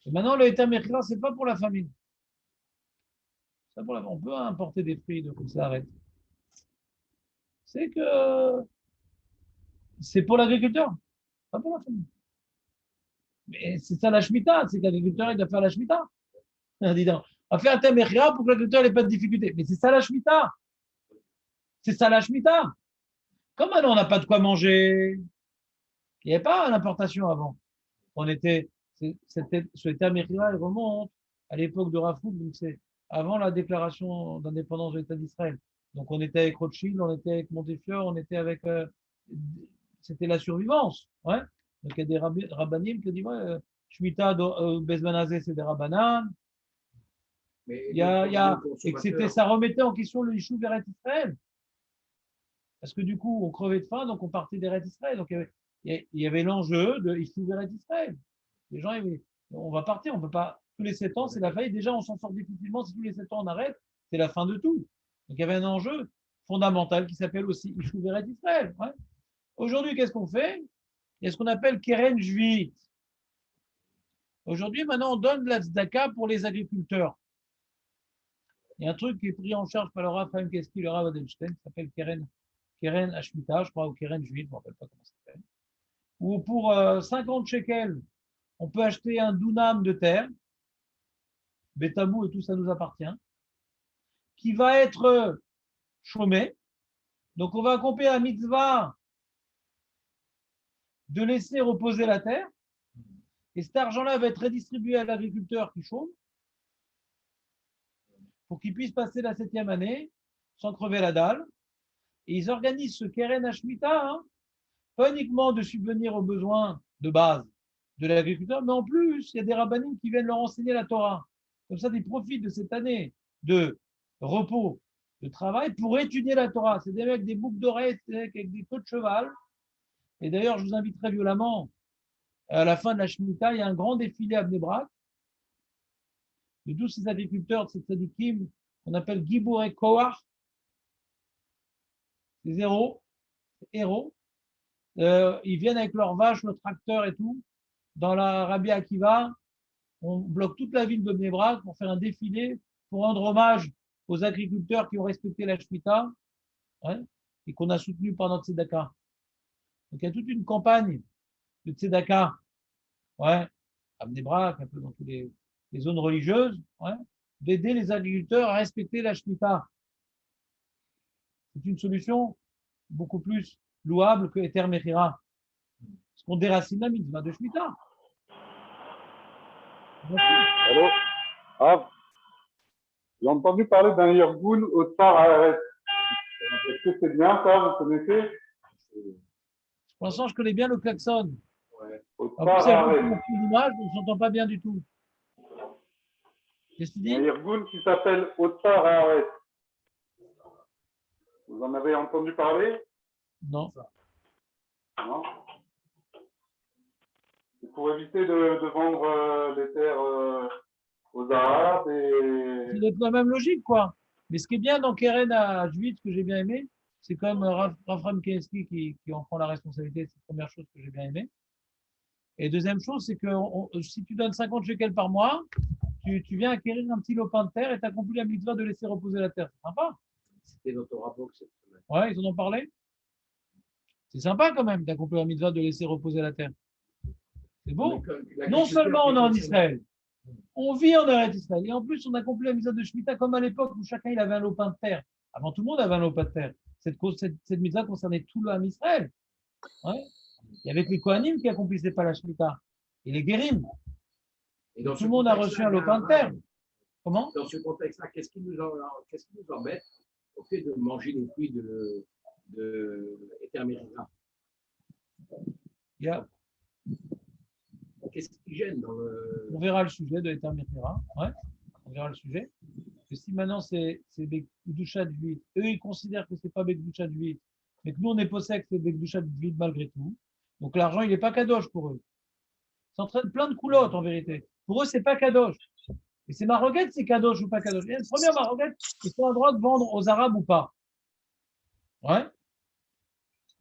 Et maintenant, le Eter Mechira, c'est pas pour la famine. C'est pas pour la... On peut importer des fruits, donc ça arrête. C'est que c'est pour l'agriculteur, pas pour la famille. Mais c'est ça la Shemitah, c'est que l'agriculteur, il doit faire la Shemitah. On dit non, on va faire un Eter Mechira pour que l'agriculteur n'ait pas de difficulté. Mais c'est ça la Shemitah. C'est ça la Shemitah. Comme maintenant, on n'a pas de quoi manger, il n'y avait pas l'importation avant. On était, ce Eter Mechira, il remonte à l'époque de Rafouk, donc c'est avant la déclaration d'indépendance de l'État d'Israël. Donc on était avec Rothschild, on était avec Montefiore, on était avec, c'était la survivance, ouais. Donc il y a des rabbanim qui disent, ouais, Shemitah Bezmanazé, c'est des rabbanan. Il y a, et que c'était, ça remettait en question le Yishuv Eretz Israël. Parce que du coup, on crevait de faim, donc on partait d'Eretz Israël. Donc il y avait l'enjeu de Yishuv Eretz Israël. Les gens, on va partir, on peut pas, tous les 7 ans, c'est la faillite. Déjà, on s'en sort difficilement. Si tous les 7 ans on arrête, c'est la fin de tout. Donc il y avait un enjeu fondamental qui s'appelle aussi Yishuv Eretz Israël. Ouais. Aujourd'hui, qu'est-ce qu'on fait? Il y a ce qu'on appelle Keren Juit. Aujourd'hui, maintenant, on donne de la tzedaka pour les agriculteurs. Il y a un truc qui est pris en charge par le Rav Chaim Keski, le Rav Adelstein, qui s'appelle Keren Hashmita, je crois, ou Keren Juit, je ne me rappelle pas comment ça s'appelle. Où pour 50 shekels, on peut acheter un dunam de terre, Betabou et tout ça nous appartient, qui va être chômé. Donc on va accomplir la mitzvah de laisser reposer la terre, et cet argent-là va être redistribué à l'agriculteur qui chôme, pour qu'il puisse passer la 7e année sans crever la dalle. Et ils organisent ce Keren Hashmita, hein, pas uniquement de subvenir aux besoins de base de l'agriculteur, mais en plus, il y a des rabbinim qui viennent leur enseigner la Torah. Comme ça, ils profitent de cette année de repos, de travail, pour étudier la Torah. C'est des mecs avec des boucles d'oreilles, avec des queues de cheval. Et d'ailleurs, je vous invite très violemment, à la fin de la Shemitah, il y a un grand défilé à Bnei Brak de tous ces agriculteurs, de ces tzadikim, qu'on appelle Gibourei Koach, des héros. Ils viennent avec leurs vaches, le tracteur et tout. Dans la Rabbi Akiva, on bloque toute la ville de Bnei Brak pour faire un défilé, pour rendre hommage aux agriculteurs qui ont respecté la Shemitah, ouais, et qu'on a soutenu par notre tzedaka. Donc il y a toute une campagne de tzedaka, ouais, à Bnei Brak, un peu dans toutes les zones religieuses, ouais, d'aider les agriculteurs à respecter la Shemitah. C'est une solution beaucoup plus louable que Eter Mechira. Parce qu'on déracine la mitzvah de Shemitah. Allô? Ah, j'ai entendu parler d'un Irgun au Tsar Haaretz. Est-ce que c'est bien ça, vous connaissez? Pour l'instant, je connais bien le klaxon. Ouais. Au En Tsar plus, il y a Haaretz. beaucoup d'images, on ne s'entend pas bien du tout. Qu'est-ce que tu dis? Un Irgun qui s'appelle au Tsar Haaretz. Vous en avez entendu parler? Non. Non. C'est pour éviter de vendre les terres aux Arabes et... C'est la même logique, quoi. Mais ce qui est bien dans Keren à Juit, ce que j'ai bien aimé, c'est comme Rafram Keski qui en prend la responsabilité, c'est la première chose que j'ai bien aimé. Et deuxième chose, c'est que si tu donnes 50 shekels par mois, tu viens acquérir un petit lopin de terre et tu accomplis la mitzvah de laisser reposer la terre. C'est sympa. C'était dans ton rapport cette semaine. Ouais, ils en ont parlé. C'est sympa quand même d'accomplir la mitzvah de laisser reposer la terre. C'est beau. Non seulement on est en Israël, on vit en Eretz Israël, et en plus on accomplit la mitzvah de Shemitah comme à l'époque où chacun il avait un lopin de terre. Avant tout le monde avait un lopin de terre. Cette mitzvah concernait tout l'âme Israël. Ouais. Il y avait que les Kohanim qui accomplissaient pas la Shemitah. Et les Guérim. Et dans Tout le monde a reçu un lopin de terre. Comment? Dans ce contexte-là, qu'est-ce qui nous embête au fait de manger les fruits de Etermérira? Il y a, Qu'est-ce qui gêne dans le. on verra le sujet de Etermérira. Ouais, on verra le sujet. Et si maintenant c'est Bekdushat Vide, eux ils considèrent que c'est pas Bekdushat Vide, mais que nous on est possède que c'est Bekdushat Vide malgré tout. Donc l'argent il n'est pas kadosh pour eux. Ça entraîne plein de coulottes en vérité. Pour eux c'est pas kadosh. Et c'est maroquette, c'est kadosh ou pas kadosh. Et la première maroquette, ils ont le droit de vendre aux Arabes ou pas. Ouais.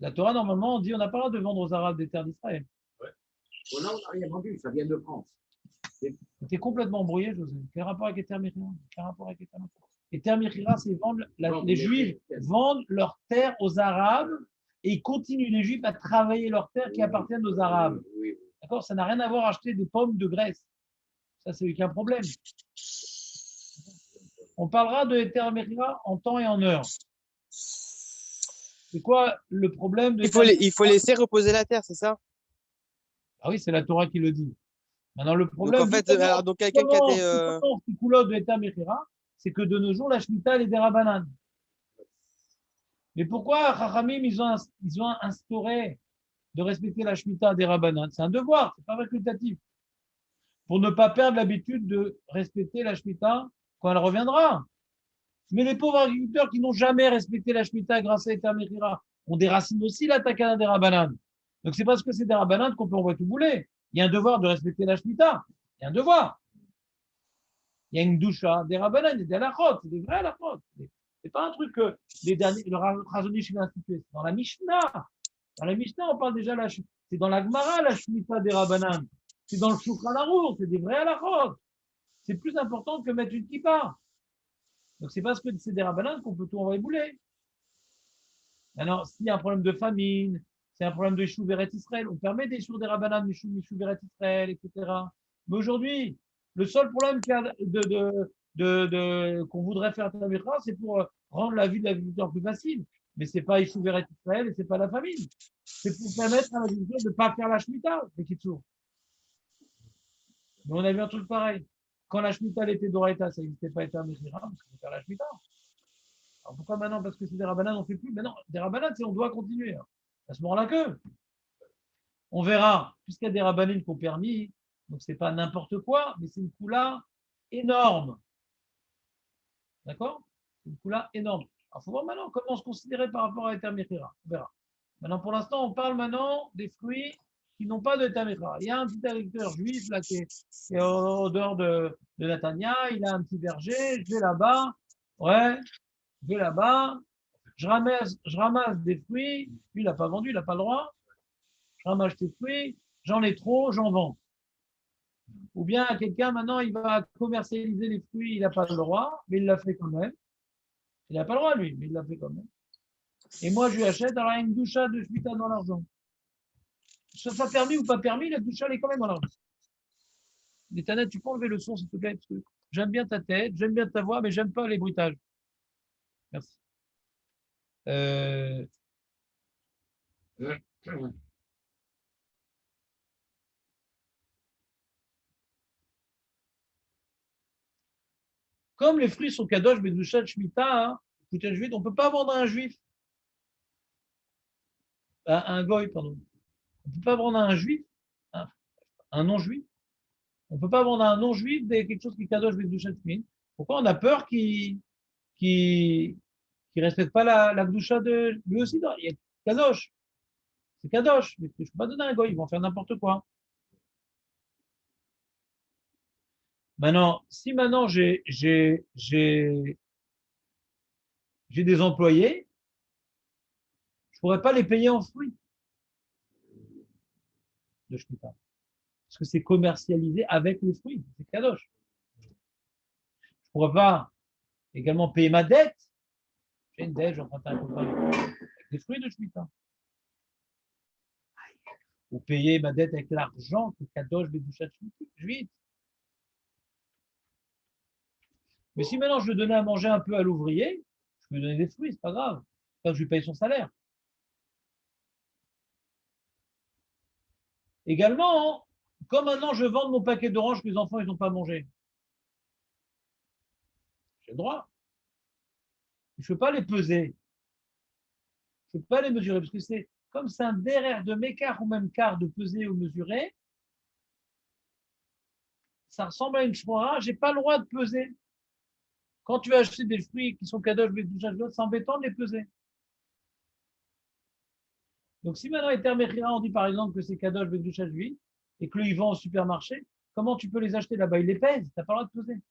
La Torah normalement on dit on n'a pas le droit de vendre aux Arabes des terres d'Israël. Bon, là, on n'a rien vendu, ça vient de France. T'es complètement embrouillé, José. Quel rapport avec Etermérira? Quel rapport avec Etermérira? Etermérira, c'est vendre les Juifs vendent leurs terres aux Arabes et ils continuent les Juifs à travailler leurs terres qui appartiennent aux Arabes. Oui, oui. D'accord? Ça n'a rien à voir à acheter des pommes de Grèce. Ça, c'est aucun problème. On parlera de Etermérira en temps et en heure. C'est quoi le problème de Il faut laisser reposer la terre, c'est ça? Ah oui, c'est la Torah qui le dit. Maintenant, le Donc problème. en fait, alors, donc quelqu'un qui a été. Ce coulotte de Etermérira, c'est que de nos jours, la Shemitah, elle est des Rabbanan. Mais pourquoi Chachamim, ils ont instauré de respecter la Shemitah des Rabbanan? C'est un devoir, c'est pas facultatif. Pour ne pas perdre l'habitude de respecter la Shemitah quand elle reviendra. Mais les pauvres agriculteurs qui n'ont jamais respecté la Shemitah grâce à Etermérira ont des racines aussi, la Takana des Rabbanan. Donc c'est parce que c'est des Rabbanan qu'on peut envoyer tout bouler. Il y a un devoir de respecter la Shemitah. Il y a un devoir. Il y a une doucha, des Rabbanan, il y a des halachot, c'est des vrais halachot. C'est pas un truc que les derniers, le Razonish a institué. C'est dans la Mishnah. Dans la Mishnah, on parle déjà, c'est dans la Gemara, la Shemitah des Rabbanan. C'est dans le Shulchan Aruch, c'est des vrais halachot. C'est plus important que mettre une kippa. Donc c'est parce que c'est des Rabbanan qu'on peut tout envoyer bouler. Maintenant, s'il y a un problème de famine, c'est un problème de Yishuv Eretz Israël, on permet des Yishuv des Rabbanan, Yishuv Eretz Israël, etc. Mais aujourd'hui, le seul problème qu'on voudrait faire c'est pour rendre la vie de l'agriculteur plus facile. Mais ce n'est pas Yishuv Eretz Israël et ce n'est pas la famine. C'est pour permettre à l'agriculteur de ne pas faire la Shemitah, les Kitsour. Mais on a vu un truc pareil. Quand la Shemitah était d'Oraita, ça n'existait pas Etermérira, parce qu'il faut faire la Shemitah. Alors pourquoi maintenant? Parce que c'est des Rabbanan, on ne fait plus. Mais non, des Rabbanan, on doit continuer. À ce moment-là que. On verra, puisqu'il y a des Rabbanim qui ont permis, donc ce n'est pas n'importe quoi, mais c'est une coula énorme. D'accord? C'est une coula énorme. Alors il faut voir maintenant comment se considérer par rapport à Etermérira. On verra. Maintenant, pour l'instant, on parle maintenant des fruits qui n'ont pas de Etermérira. Il y a un petit agriculteur juif là, qui est au dehors de Natania, il a un petit verger, je vais là-bas, ouais, je vais là-bas, je ramasse des fruits, lui il n'a pas vendu, il n'a pas le droit, je ramasse des fruits, j'en ai trop, j'en vends. Ou bien quelqu'un maintenant il va commercialiser les fruits, il n'a pas le droit, mais il l'a fait quand même. Il n'a pas le droit lui, mais il l'a fait quand même. Et moi je lui achète, alors il y a une doucha de Shemitah dans l'argent. Que ce soit permis ou pas permis, la doucha elle est quand même dans l'argent. L'éternel, tu peux enlever le son s'il te plaît, parce que j'aime bien ta tête, j'aime bien ta voix, mais j'aime pas les bruitages. Merci. Comme les fruits sont kadosh, bedushat, shmita, on ne peut pas vendre à un juif, à un goy, pardon. On ne peut pas vendre à un juif, un non-juif. On ne peut pas vendre à un non-juif quelque chose qui est kadosh, bedushat, shmita. Pourquoi on a peur qu'il ne respecte pas la gdusha de lui aussi? Il y a kadosh. C'est kadosh, mais je ne peux pas donner à un goy, ils vont faire n'importe quoi. Maintenant, si maintenant j'ai des employés, je ne pourrais pas les payer en fruits de Shemitah. Parce que c'est commercialisé avec les fruits, c'est kadosh. Je ne pourrais pas également payer ma dette. J'ai une dette, j'emprunte un copain avec des fruits de Shemitah. Ou payer ma dette avec l'argent que kadosh bedushat juif. Mais si maintenant je veux donner à manger un peu à l'ouvrier, je peux lui donner des fruits, c'est pas grave. Enfin, je lui paye son salaire. Également, comme maintenant je vends mon paquet d'oranges que les enfants ils n'ont pas mangé. J'ai le droit. Je ne peux pas les peser. Je ne peux pas les mesurer parce que c'est comme c'est un derrière de méquart ou même quart de peser ou mesurer. Ça ressemble à une shmora. Je n'ai pas le droit de peser. Quand tu vas acheter des fruits qui sont kadosh, c'est embêtant de les peser. Donc, si maintenant Eter Mechira, on dit par exemple que c'est kadosh Bekdusha Juif et que lui, il vend au supermarché, comment tu peux les acheter là-bas? Il les pèse. Tu n'as pas le droit de peser.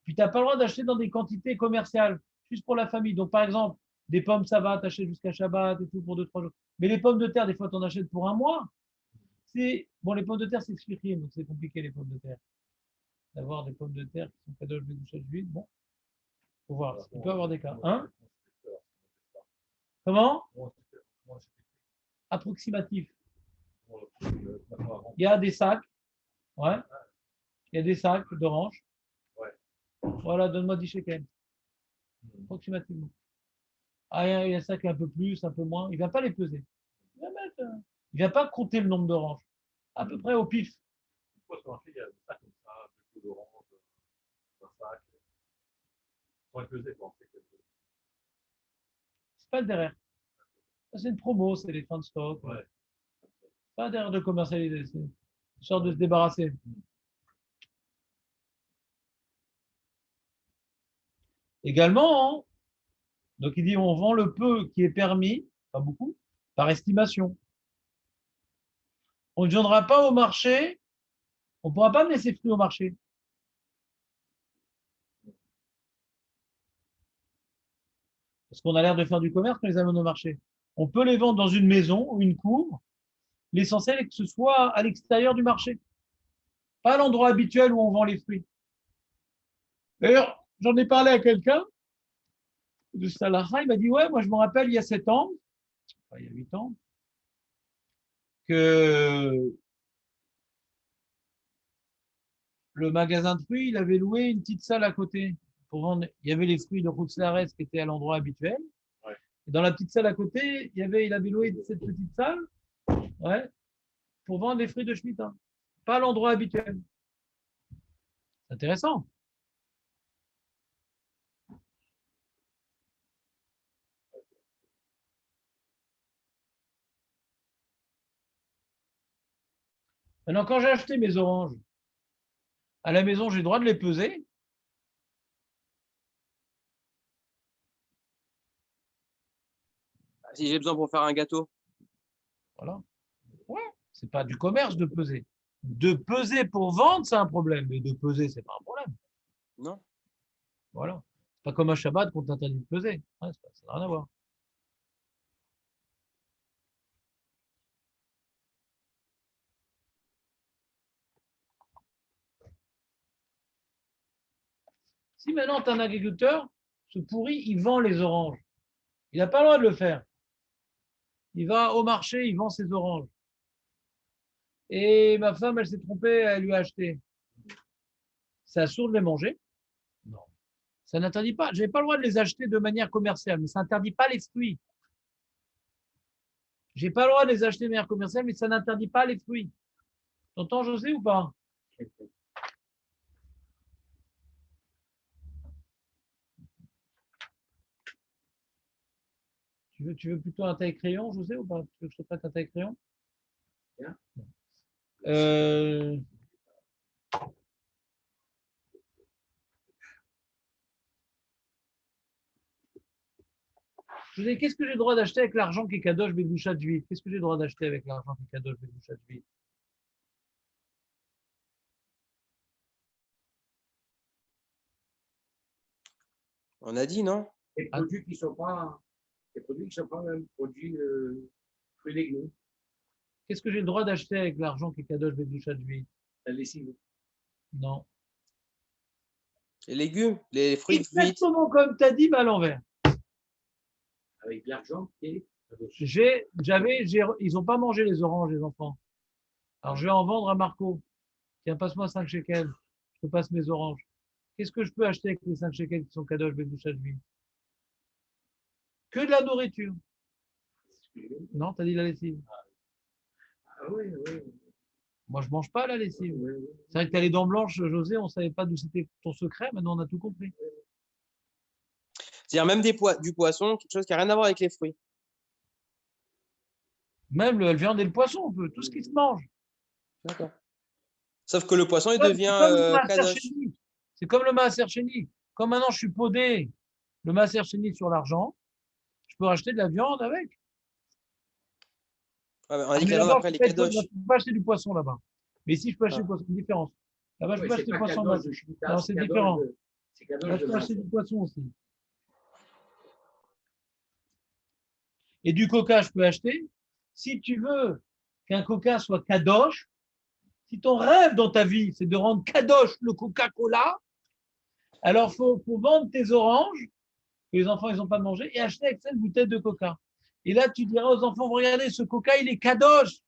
Puis tu n'as pas le droit d'acheter dans des quantités commerciales, juste pour la famille. Donc, par exemple, des pommes, ça va, t'achètes jusqu'à Shabbat et tout pour 2-3 jours. Mais les pommes de terre, des fois, tu en achètes pour un mois. Bon, les pommes de terre, c'est expliqué, donc c'est compliqué, les pommes de terre. D'avoir des pommes de terre qui sont kadosh Bekdusha Juif, bon, faut voir. Il peut y avoir des cas. Hein? Comment? Approximatif. Il y a des sacs. Ouais. Il y a des sacs d'oranges. Voilà, donne-moi 10 shekels. Approximativement. Ah, il y a un sac un peu plus, un peu moins. Il ne va pas les peser. Il ne va pas compter le nombre d'oranges. À peu près au pif. Pourquoi sur un fil, il y a des sacs comme ça, deux kilos d'orange, un sac. Sans les peser, quoi. C'est pas le derrière. Ça, c'est une promo, c'est les fins de stock. Ouais. Pas un derrière de commercialiser. C'est une sorte de se débarrasser. Également, hein, donc il dit on vend le peu qui est permis, pas beaucoup, par estimation. On ne viendra pas au marché, on ne pourra pas mener ses fruits au marché. Parce qu'on a l'air de faire du commerce quand on les amène au marché. On peut les vendre dans une maison ou une cour. L'essentiel est que ce soit à l'extérieur du marché, pas à l'endroit habituel où on vend les fruits. D'ailleurs, j'en ai parlé à quelqu'un de Salaha, il m'a dit ouais, moi je me rappelle il y a 7 ans, enfin, il y a 8 ans, que le magasin de fruits, il avait loué une petite salle à côté pour vendre. Il y avait les fruits de Routselares qui étaient à l'endroit habituel. Ouais. Et dans la petite salle à côté, il avait loué cette petite salle, ouais, pour vendre les fruits de Shemitah. Pas à l'endroit habituel. C'est intéressant. Maintenant, quand j'ai acheté mes oranges, à la maison, j'ai le droit de les peser. Si j'ai besoin pour faire un gâteau. Voilà. Ouais. C'est pas du commerce de peser. De peser pour vendre, c'est un problème. Mais de peser, c'est pas un problème. Non? Voilà. C'est pas comme un Shabbat qu'on t'interdit de peser. Ouais, ça n'a rien à voir. Si maintenant tu es un agriculteur, ce pourri, il vend les oranges. Il n'a pas le droit de le faire. Il va au marché, il vend ses oranges. Et ma femme, elle s'est trompée, elle lui a acheté. C'est assourd de les manger? Non. Ça n'interdit pas. Je n'ai pas le droit de les acheter de manière commerciale, mais ça n'interdit pas les fruits. Je n'ai pas le droit de les acheter de manière commerciale, mais ça n'interdit pas les fruits. T'entends, José, ou pas? Tu veux plutôt un taille-crayon, José, ou pas? Tu veux que je te prête un taille-crayon? Bien. Euh, José, qu'est-ce que j'ai le droit d'acheter avec l'argent qui est kadosh Begdushat Juif? Qu'est-ce que j'ai le droit d'acheter avec l'argent qui est kadosh Begdushat Juif? On a dit, non? Les produits qui ne sont pas, même produits fruits et légumes, Qu'est-ce que j'ai le droit d'acheter avec l'argent qui est kadosh Begdushat Juif? la lessive. Non. Les légumes, les fruits vite. Exactement comme tu as dit, mais à l'envers. Avec de l'argent et Ils n'ont pas mangé les oranges, les enfants. Alors, je vais en vendre à Marco. Tiens, passe-moi 5 shekels. Je te passe mes oranges. Qu'est-ce que je peux acheter avec les 5 shekels qui sont kadosh Begdushat Juif? Que de la nourriture. Non, tu as dit la lessive. Ah oui, oui. Moi, je ne mange pas la lessive. C'est vrai que tu as les dents blanches, José, on ne savait pas d'où c'était ton secret, maintenant on a tout compris. C'est-à-dire même du poisson, quelque chose qui n'a rien à voir avec les fruits. Même la viande et le poisson, on peut, tout ce qui se mange. D'accord. Sauf que le poisson, il C'est devient comme le maaser kadosh. sheni. C'est comme le maaser sheni. Comme maintenant je suis podé le maaser sheni sur l'argent, je peux racheter de la viande avec. Ouais, mais on a Ah, dit que mais la viande, là-bas, après, je les ne kadosh. peux pas acheter du poisson là-bas. Mais ici, je peux acheter Ah. du poisson. C'est une différence. Là-bas, je Ouais, peux c'est acheter du pas poisson. kadosh de Shemitah, Non, c'est kadosh différent. C'est kadosh Là, je de peux acheter Maaser. du poisson aussi. Et du coca, je peux acheter. Si tu veux qu'un coca soit kadosh, si ton rêve dans ta vie, c'est de rendre kadosh le Coca-Cola, alors faut vendre tes oranges que les enfants ils n'ont pas mangé et acheter avec ça une bouteille de coca. Et là, tu diras aux enfants, regardez, ce coca, il est kadosh.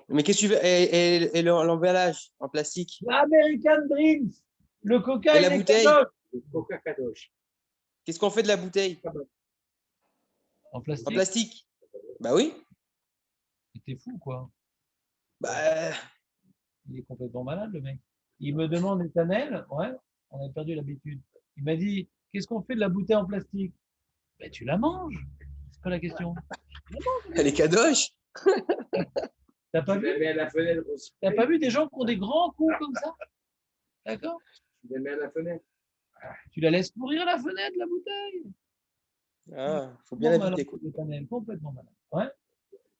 Mais qu'est-ce que tu veux? Et l'emballage en plastique? L'American Dreams. Le coca, Et il la est bouteille? kadosh. Le Coca kadosh. Qu'est-ce qu'on fait de la bouteille? En En plastique, plastique? Bah oui. t'es fou, quoi. Bah, Il est complètement malade, le mec. Il me demande, Nathanaël, ouais, on a perdu l'habitude. Il m'a dit, qu'est-ce qu'on fait de la bouteille en plastique? Ben, tu la manges. C'est pas la question. elle est kadosh. T'as pas Tu la vu? mets à la fenêtre aussi. T'as pas vu des gens qui ont des grands coups comme ça? D'accord? Tu la mets à la fenêtre. Tu la laisses pourrir à la fenêtre, la bouteille. Ah, faut bien Complètement habiter, malade, quoi. Nathanaël, complètement malade. Ouais.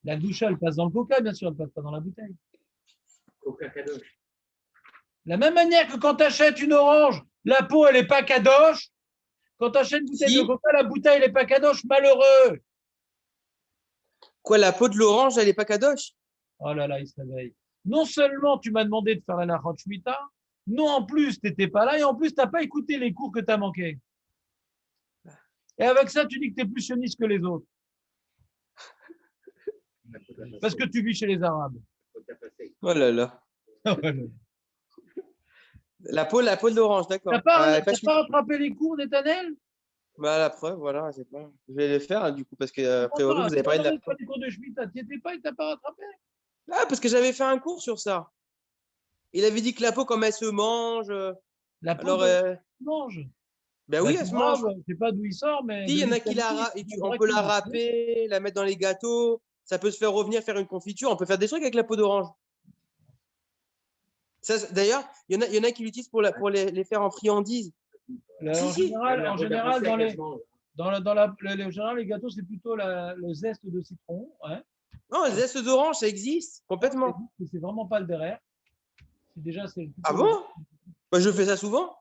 La doucha, elle passe dans le coca, bien sûr, elle passe pas dans la bouteille. Coca kadosh. De la même manière que quand tu achètes une orange, la peau, elle n'est pas kadosh. Quand tu achètes une bouteille Si. de coca, la bouteille, elle n'est pas kadosh. Malheureux. Quoi, la peau de l'orange, elle est pas kadosh? Oh là là, il se réveille. Non seulement tu m'as demandé de faire la Nachot Shmita, non en plus tu n'étais pas là et en plus tu n'as pas écouté les cours que tu as manqués. Et avec ça, tu dis que tu es plus sioniste que les autres. Parce que tu vis chez les Arabes. Oh là là. La peau de l'orange, d'accord. T'as pas, Pas t'as pas rattrapé les cours, Netanel? Bah, la preuve, voilà, je sais pas. Je vais le faire, du coup, parce que, a priori, vous avez parlé de la peau. Pas les cours de Shmita, tu n'y étais pas, il t'a pas rattrapé. Ah, parce que j'avais fait un cours sur ça. Il avait dit que la peau, comme elle se mange. La peau Alors, mange. ben La oui, elle se mange. Tourave, je sais pas d'où il sort, mais. Si, il y en a qui on peut la râper, la mettre dans les gâteaux. Ça peut se faire revenir, faire une confiture. On peut faire des trucs avec la peau d'orange. D'ailleurs, il y en a qui l'utilisent pour les faire en friandises. En Si. général, les gâteaux, c'est plutôt le zeste de citron. Ouais. Non, le zeste d'orange, ça existe complètement. C'est vraiment pas le derrière. Déjà, c'est Ah bon? Bah, je fais ça souvent.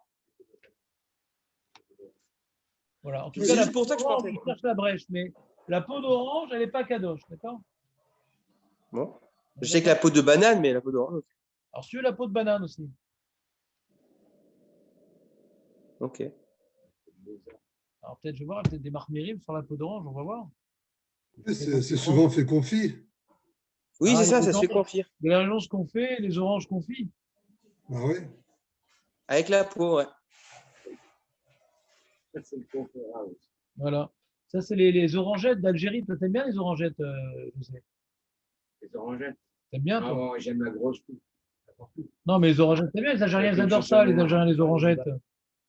Voilà. En tout C'est cas, juste pour ça que je pensais. il cherche la brèche, mais la peau d'orange, elle n'est pas kadosh, d'accord? Bon. Je sais que la peau de banane, mais la peau d'orange. Alors, si tu veux la peau de banane aussi. Ok. Alors, peut-être, je vais voir, peut-être des marmirim sur la peau d'orange, on va voir. C'est souvent fait confit. Oui, c'est ça se fait confire. De l'annonce qu'on fait, les oranges confits. Ah oui. Avec la peau, ouais. C'est le conférence. Voilà. Ça, c'est les orangettes d'Algérie. Toi, t'aimes bien les orangettes, je sais. Les orangettes. T'aimes bien, Ah, toi? moi, j'aime la grosse coupe. Non, mais les orangettes, t'aimes bien. Les Algériens, ils adorent ça, les Algériens, les orangettes.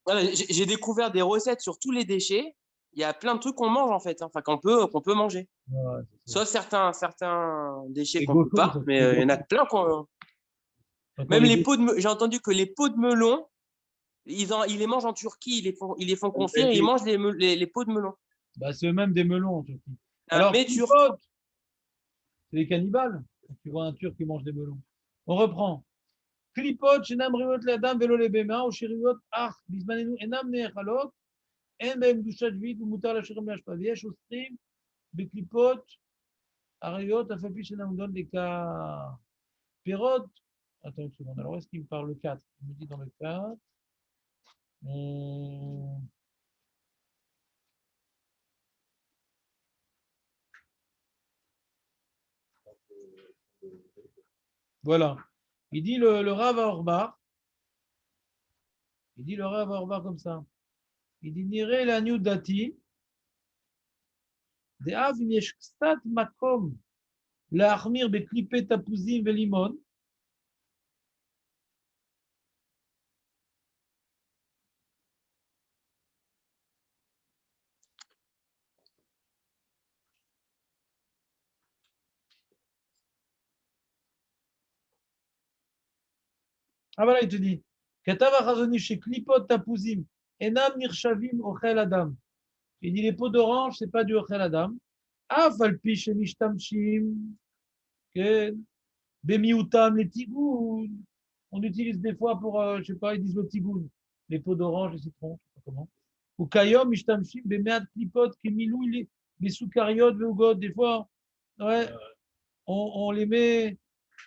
Voilà, j'ai découvert des recettes sur tous les déchets. Il y a plein de trucs qu'on mange en fait, enfin qu'on peut manger. Ouais, Sauf certains déchets Les qu'on ne peut gauchos, pas, ça, mais les il y en a plein qu'on. Même les pots de. J'ai entendu que les pots de melon, ils les mangent en Turquie, ils les font confire et ils mangent les pots de melon. Bah, c'est eux-mêmes des melons en Turquie. Alors, Alors, c'est des cannibales. Quand tu vois un Turc qui mange des melons. On reprend. Klipot, shenam riot l'adam velo lebema, ou shiriot ach, bismanenu enam neechalot, en behem dushat vit, ou mutar la shirim yashpav, yesh ostrim, beklipot, ariot, afapi shenam don deka pirot. Attends une seconde, alors où est-ce qu'il me parle le 4? Il me dit dans le 4. Voilà. Il dit le Rav Orbar. Il dit le Rav Orbar comme ça. Il dit Nire la new dati. De av yesh kstat makom laachmir beklipet tapuzim velimon. Ah voilà, il te dit. Katava Chazoni chez Klipot Tapuzim, Enam Nirshavim Ochel Adam. Il dit les peaux d'orange, c'est pas du Ochel Adam. Afalpi chez Mishtamshim, Bemiutam, les tigoun. On utilise des fois pour, je sais pas, ils disent le tigoun. Les peaux d'orange, les citrons, je sais pas comment. Ou Kayom, Mishtamshim, Bemeat Klipot, Kemilou, les soukariotes, le god, des fois, ouais, on les met,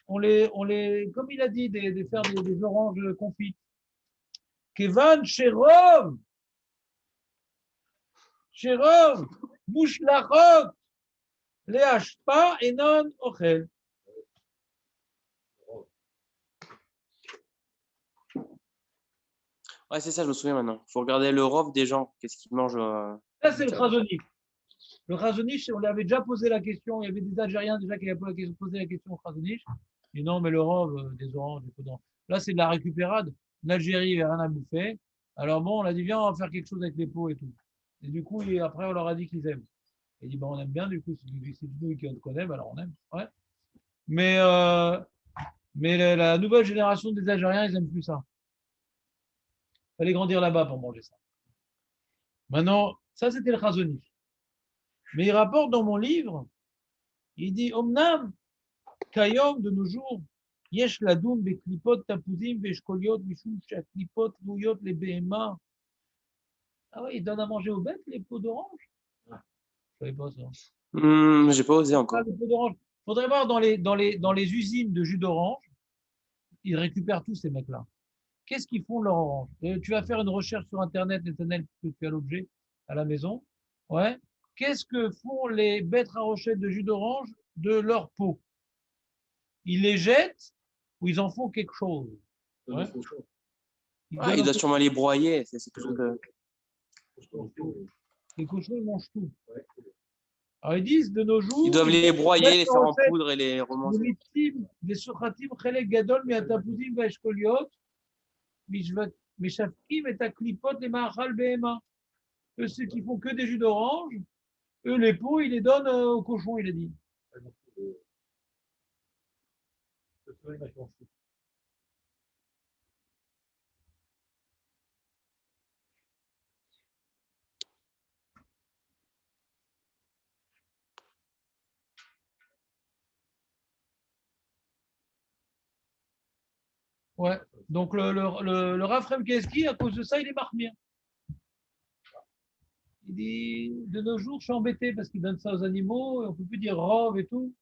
comme il a dit, faire des oranges confites. Kevan, Sherov, Mushlachot, les Ashpa, et non Ochel. Ouais, c'est ça, je me souviens maintenant. Il faut regarder le rov des gens. Qu'est-ce qu'ils mangent Ça, c'est le Chazonich. Le Chazonich, on lui avait déjà posé la question. Il y avait des Algériens déjà qui avaient posé la question au Chazonich. Et non, mais le rov, des oranges, des poudres. Là, c'est de la récupérade. L'Algérie, il n'y avait rien à bouffer. Alors bon, on a dit, viens, on va faire quelque chose avec les pots et tout. Et du coup, après, on leur a dit qu'ils aiment. Il dit, bon, on aime bien, du coup, c'est nous qui on connaît, alors on aime. Ouais. Mais la nouvelle génération des Algériens, ils n'aiment plus ça. Il fallait grandir là-bas pour manger ça. Maintenant, ça, c'était le Chazonich. Mais il rapporte dans mon livre, il dit, Omnam, Kayom, de nos jours, Yesh ladoum beklipot tapuzim veshkoliot mishum shaklipot louyot les BMA. Ah oui, il donne à manger aux bêtes les peaux d'orange. Je savais pas ça. J'ai pas osé encore. Les peaux d'orange. Faudrait voir dans les usines de jus d'orange, ils récupèrent tous ces mecs-là. Qu'est-ce qu'ils font de leur orange? Tu vas faire une recherche sur Internet, Nathanaël, que tu as l'objet à la maison. Ouais. Qu'est-ce que font les bêtes à rochettes de jus d'orange de leur peau? Ils les jettent ou ils en font quelque chose? Ouais. Il doit sûrement les broyer. C'est quelque chose de... Les cochons, ils mangent tout. Alors, ils disent de nos jours. Ils doivent les broyer, les faire en poudre et les remonter. Les sochatim, chelek gadol, miatapuzim, vaeshkoliot, mishafkim et aklipot, les mahachal behema. Eux, ceux qui font que des jus d'orange, eux, les peaux, ils les donnent aux cochons, il a dit. Ouais. Donc le Rav Fremkeski, à cause de ça, il est marmire. Il dit, de nos jours, je suis embêté parce qu'il donne ça aux animaux, on ne peut plus dire rove et tout.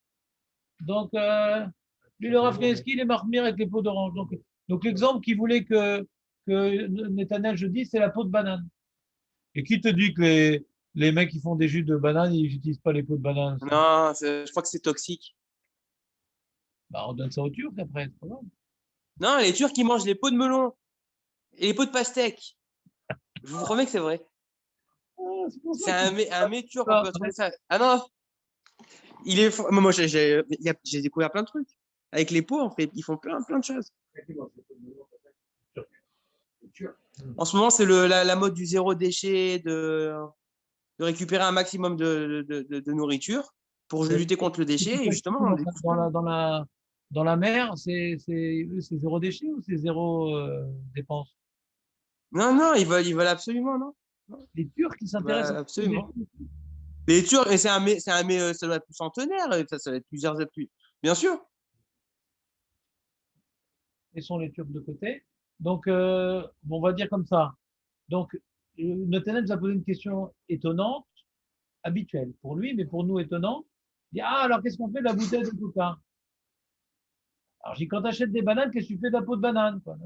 Donc, lui, le Rav Fremkeski, il est marmire avec les peaux d'orange. Donc l'exemple qu'il voulait que Nathanaël, je dis, c'est la peau de banane. Et qui te dit que les mecs qui font des jus de banane, ils n'utilisent pas les peaux de banane? Non, je crois que c'est toxique. Bah, on donne ça aux Turcs après, c'est pas grave. Non, les Turcs, ils mangent les peaux de melon et les peaux de pastèque. Je vous promets que c'est vrai. C'est un mets turc, on peut trouver ça. Ah non, il est fort. Moi, j'ai découvert plein de trucs. Avec les peaux, ils font plein de choses. En ce moment, c'est la mode du zéro déchet, de récupérer un maximum de nourriture pour lutter contre le déchet. Et justement, dans la mer, c'est zéro déchet ou c'est zéro dépense? Non, ils veulent absolument, non. Les Turcs qui s'intéressent absolument. Les Turcs, et ça doit être centenaire, ça va être plusieurs. Bien sûr. Et sont les Turcs de côté. Donc, on va dire comme ça. Donc, Nathanaël nous a posé une question étonnante, habituelle pour lui, mais pour nous étonnante. Il dit, alors qu'est-ce qu'on fait de la bouteille de coca? Alors, j'ai dit, quand tu achètes des bananes, qu'est-ce que tu fais de la peau de banane, quoi?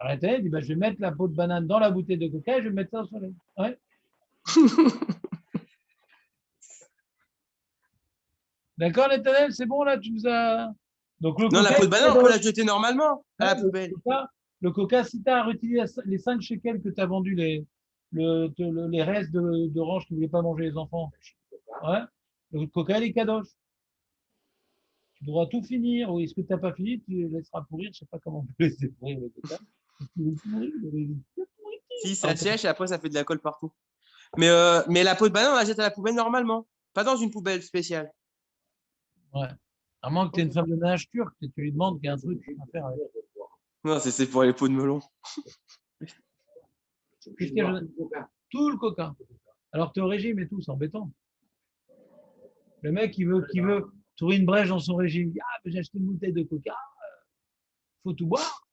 Alors, Nathanaël dit, je vais mettre la peau de banane dans la bouteille de coca et je vais mettre ça au soleil. Ouais. D'accord, Nathanaël, c'est bon, là, tu nous as... Donc, non, la peau de banane, on peut la jeter normalement à la poubelle. Le coca, si tu as retiré les 5 shekels que tu as vendus, les restes d'orange que ne voulaient pas manger les enfants, ouais, le coca, il est kadosh. Tu devras tout finir. Ou est-ce que tu n'as pas fini, tu laisseras pourrir. Je ne sais pas comment tu laisser pourrir le coca. Si, ça sèche et après, ça fait de la colle partout. Mais la peau de banane, on la jette à la poubelle normalement. Pas dans une poubelle spéciale. Ouais. À moins que tu aies une femme de ménage turque et tu lui demandes qu'il y a un truc à faire avec. Non, c'est pour les pots de melon. Qu'est-ce qu'il y a, tout le coca. Alors tu es au régime et tout, c'est embêtant. Le mec, il veut trouver une brèche dans son régime. Il dit, ah, mais j'ai acheté une bouteille de coca, faut tout boire.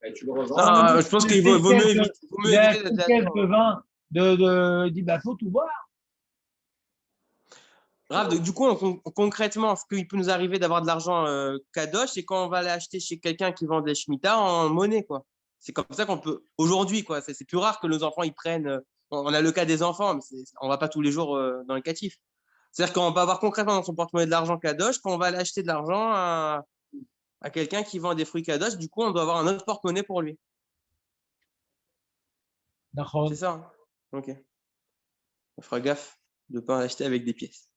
Et tu le revends. Ah, je pense qu'il vaut mieux éviter. Il a une caisse de vin, il dit, bah, faut tout boire. Grave, du coup, concrètement, ce qu'il peut nous arriver d'avoir de l'argent kadosh, c'est quand on va l'acheter chez quelqu'un qui vend des shmitas en monnaie, quoi. C'est comme ça qu'on peut, aujourd'hui, quoi. C'est plus rare que nos enfants, ils prennent. On a le cas des enfants, mais on va pas tous les jours dans le catif. C'est-à-dire qu'on va avoir concrètement dans son porte-monnaie de l'argent kadosh, quand on va l'acheter de l'argent à quelqu'un qui vend des fruits kadosh, du coup, on doit avoir un autre porte-monnaie pour lui. D'accord. C'est ça, hein. Ok. On fera gaffe de ne pas en acheter avec des pièces.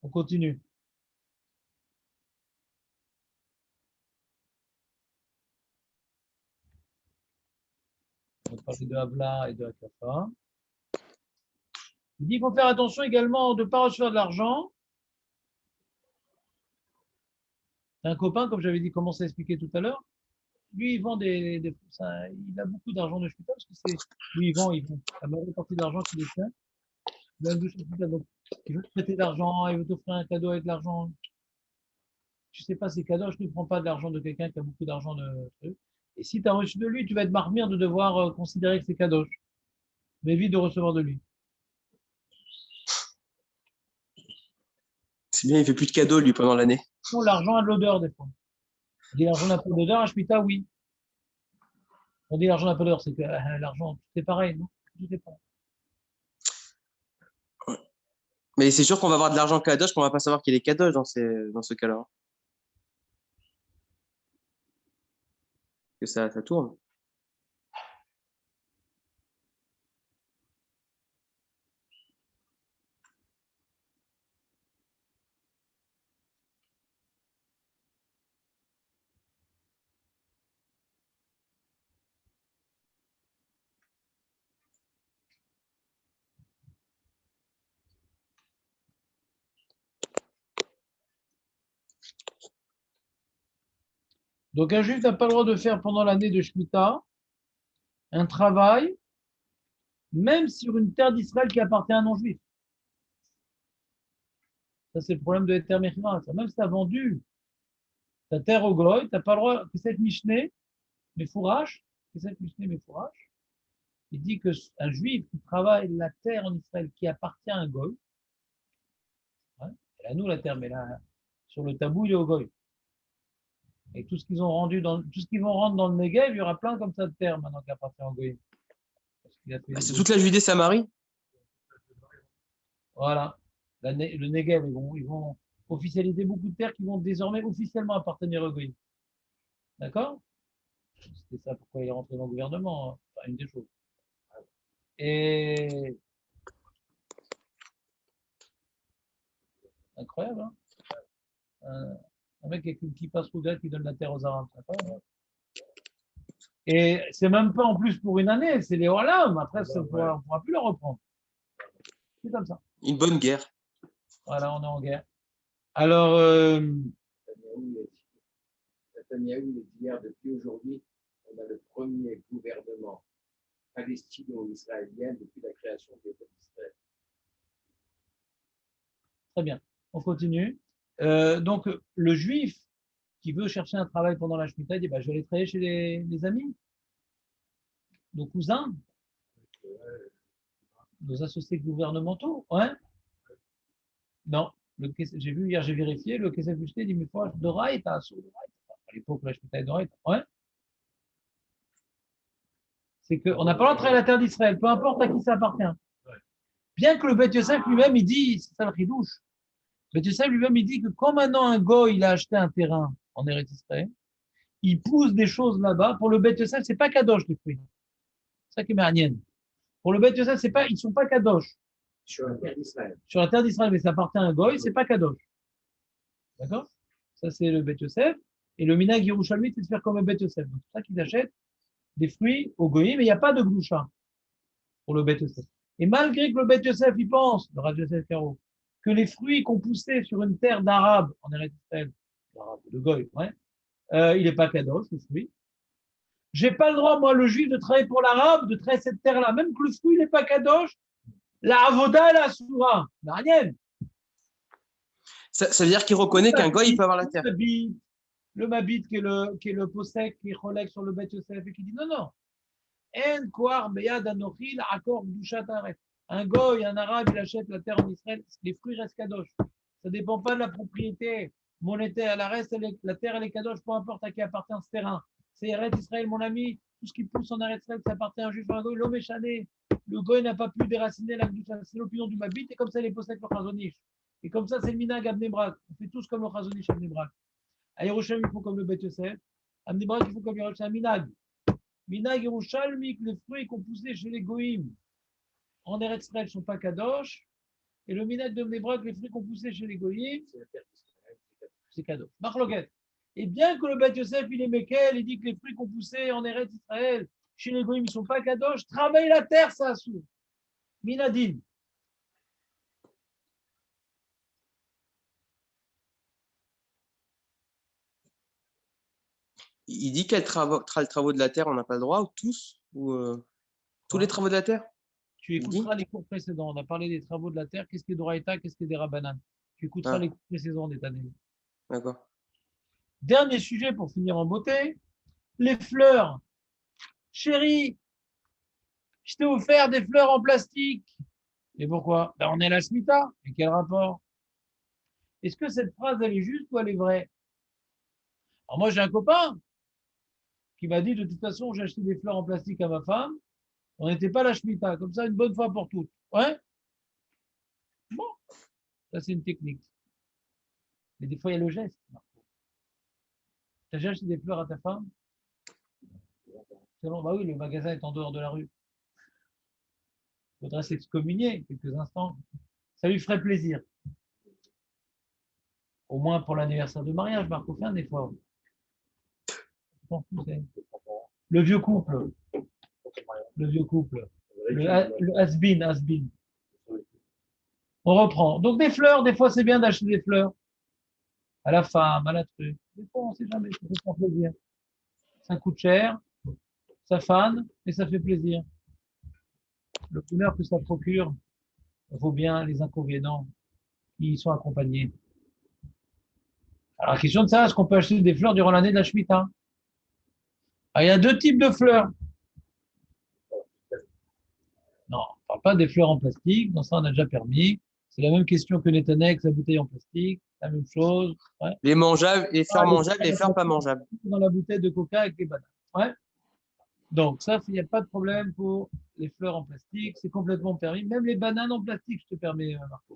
On continue. On va parler de Havla et de Hakafa. Il dit qu'il faut faire attention également de ne pas recevoir de l'argent. Un copain, comme j'avais dit, commence à expliquer tout à l'heure. Lui, il vend il a beaucoup d'argent de Shemitah parce que lui, il vend. La majeure partie de l'argent qu'il obtient, il a de Shemitah. Donc, il veut te prêter de l'argent, il veut t'offrir un cadeau avec de l'argent. Je ne sais pas, ces cadeaux, je ne prends pas de l'argent de quelqu'un qui a beaucoup d'argent de trucs. Et si tu as reçu de lui, tu vas être marmire de devoir considérer que c'est cadeau. Mais évite de recevoir de lui. C'est bien, il ne fait plus de cadeaux, lui, pendant l'année. Non, l'argent a de l'odeur, des fois. On dit l'argent n'a pas d'odeur, à Shemitah, oui. On dit l'argent n'a pas d'odeur, c'est que l'argent, c'est pareil, non? Tout est pareil. Mais c'est sûr qu'on va avoir de l'argent kadosh, qu'on ne va pas savoir qu'il est kadosh dans ce cas-là. Que ça tourne. Donc, un juif n'a pas le droit de faire pendant l'année de Shemitah un travail, même sur une terre d'Israël qui appartient à un non-juif. Ça, c'est le problème de l'Eter Mechira. Même si tu as vendu ta terre au Goy, tu n'as pas le droit que cette Mishneh, il dit qu'un juif qui travaille la terre en Israël qui appartient à un Goy, hein, elle a nous la terre, mais là, sur le tabou, il est au Goy. Et tout ce qu'ils vont rendre dans le Negev, il y aura plein comme ça de terres maintenant qui appartient au Goy. C'est toute la Judée-Samarie. Voilà. Le Negev, ils vont officialiser beaucoup de terres qui vont désormais officiellement appartenir au Goy. D'accord? C'était ça pourquoi il est rentré dans le gouvernement, hein. Enfin, une des choses. Et incroyable, hein? Un mec avec une kippa rouga qui donne la terre aux Arabes. Hein. Et c'est même pas en plus pour une année, c'est les Olam. Après, on ne pourra plus le reprendre. C'est comme ça. Une bonne guerre. Voilà, on est en guerre. Alors, Netanyahou est hier, depuis aujourd'hui, on a le premier gouvernement palestino-israélien depuis la création de l'État d'Israël. Très bien. On continue. Donc, le juif qui veut chercher un travail pendant la Shemitah, il dit bah, je vais aller travailler chez les amis, nos cousins, nos associés gouvernementaux. Ouais. Non, j'ai vu hier, j'ai vérifié, le Kesef Bushté dit mais faut d'oreille, à l'époque, la Shemitah est d'oreille. Ouais. C'est qu'on n'a pas le droit de travailler la terre d'Israël, peu importe à qui ça appartient. Bien que le Beth Yosef lui-même, il dit, c'est ça le chidouche. Beth Yosef lui-même, il dit que quand maintenant un goy, il a acheté un terrain en Eretz Israël, il pousse des choses là-bas. Pour le Beth Yosef, c'est pas kadosh les fruits. C'est ça qui est marnienne. Pour le Beth Yosef, ils sont pas kadosh. Sur la terre d'Israël. Sur la terre d'Israël, mais ça appartient à un goy, c'est pas kadosh. D'accord? Ça, c'est le Beth Yosef. Et le minag Yerushalmi, c'est de faire comme le Beth Yosef. Donc, c'est pour ça qu'ils achètent des fruits au goy, mais il n'y a pas de gloucha. pour le Beth Yosef. Et malgré que le Beth Yosef, il pense, le Rav Yosef Karo, que les fruits qu'on poussait sur une terre d'Arabe, en Eretz Israël, de Goy, ouais, il n'est pas kadosh, le fruit. J'ai pas le droit, moi, le juif, de travailler pour l'arabe, de travailler cette terre-là. Même que le fruit n'est pas kadosh, la avoda, la soura, n'a rien. Ça veut dire qu'il reconnaît qu'un goy, il peut avoir la terre. Le Mabit, qui est le posek, qui est relègue sur le Beth Yosef, et qui dit non, non. En koar beyad anochi la'akor gdushat haaretz. Un goy, un arabe, il achète la terre en Israël, les fruits restent kadosh. Ça ne dépend pas de la propriété monétaire. La terre, elle est kadosh, peu importe à qui appartient ce terrain. C'est Eretz Israël, mon ami. Tout ce qui pousse en Eretz Israël, ça appartient à un juif ou à un goy. L'homme est chané. Le goy n'a pas pu déraciner la gdusha. C'est l'opinion du Mabit, et comme ça, il est posek le chazonish. Et comme ça, c'est le minag à Bnei Brak. On fait tous comme le chazonish à Bnei Brak. À Yerushalmi, il faut comme le Beth Yosef. À Bnei Brak, il faut comme Yerushalmi, minag. Minag Yerushalmi, les fruits qu'on poussait chez les goïms en Eretz Israël ne sont pas kadosh. Et le minag de Bnei Brak, les fruits qu'on poussait chez les goïms, c'est kadosh. Marloquet. Et bien que le Beth Yosef, il est Mekel, il dit que les fruits qu'on poussait en Eretz Israël chez les goïms, ils ne sont pas kadosh, travaille la terre, ça assout. Minadin. Il dit quels travaux de la terre, on n'a pas le droit, ou tous, ou tous les travaux de la terre. Tu écouteras les cours précédents. On a parlé des travaux de la terre. Qu'est-ce qui est d'Oraïta, qu'est-ce qui est des Rabbanan. Tu écouteras les cours précédents des années. D'accord. Dernier sujet pour finir en beauté. Les fleurs. Chérie, je t'ai offert des fleurs en plastique. Et pourquoi? On est à la Shemitah. Et quel rapport? Est-ce que cette phrase, elle est juste ou elle est vraie? Alors moi, j'ai un copain qui m'a dit, de toute façon, j'ai acheté des fleurs en plastique à ma femme. On n'était pas à la Shemitah. Comme ça, une bonne fois pour toutes. Ouais? Bon. Ça, c'est une technique. Mais des fois, il y a le geste. Tu as déjà acheté des fleurs à ta femme? Bon, bah oui, le magasin est en dehors de la rue. Il faudrait s'excommunier quelques instants. Ça lui ferait plaisir. Au moins pour l'anniversaire de mariage, Marco Fin, des fois. Le vieux couple. Le vieux couple. Le has-been. On reprend. Donc des fleurs, des fois c'est bien d'acheter des fleurs. À la femme, à la truc. Des fois, on ne sait jamais, ça fait faire plaisir. Ça coûte cher, ça fane, et ça fait plaisir. Le bonheur que ça procure vaut bien les inconvénients qui y sont accompagnés. Alors, la question de ça, est-ce qu'on peut acheter des fleurs durant l'année de la Shemitah? Il y a deux types de fleurs. Non, on ne parle pas des fleurs en plastique, dans ça on a déjà permis. C'est la même question que Netanex, la bouteille en plastique, la même chose. Ouais. Les mangeables, les fleurs mangeables, les fleurs pas mangeables. Dans la bouteille de coca avec les bananes. Ouais. Donc ça, il n'y a pas de problème pour les fleurs en plastique, c'est complètement permis. Même les bananes en plastique, je te permets, Marco.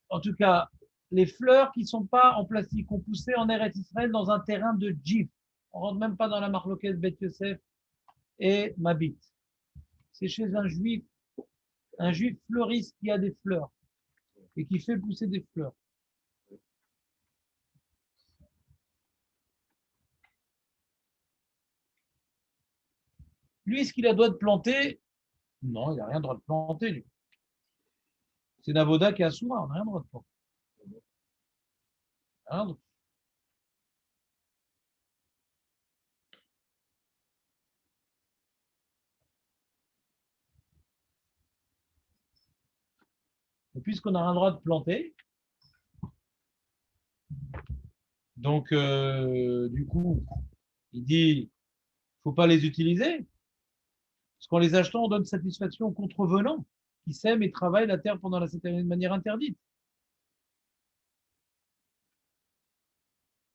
En tout cas, les fleurs qui ne sont pas en plastique, ont poussé en Eretz Israël dans un terrain de djif. On ne rentre même pas dans la marloquette Beth Yosef et Mabit. C'est chez un juif fleuriste qui a des fleurs et qui fait pousser des fleurs. Lui, est-ce qu'il a le droit de planter? Non, il n'a rien le droit de planter, lui. C'est Navoda qui est à Soura, on n'a rien le droit de planter. Rien. Et puisqu'on n'a rien le droit de planter, donc du coup, il dit, il ne faut pas les utiliser. Parce qu'en les achetant, on donne satisfaction aux contrevenants qui sèment et travaillent la terre pendant la année de manière interdite.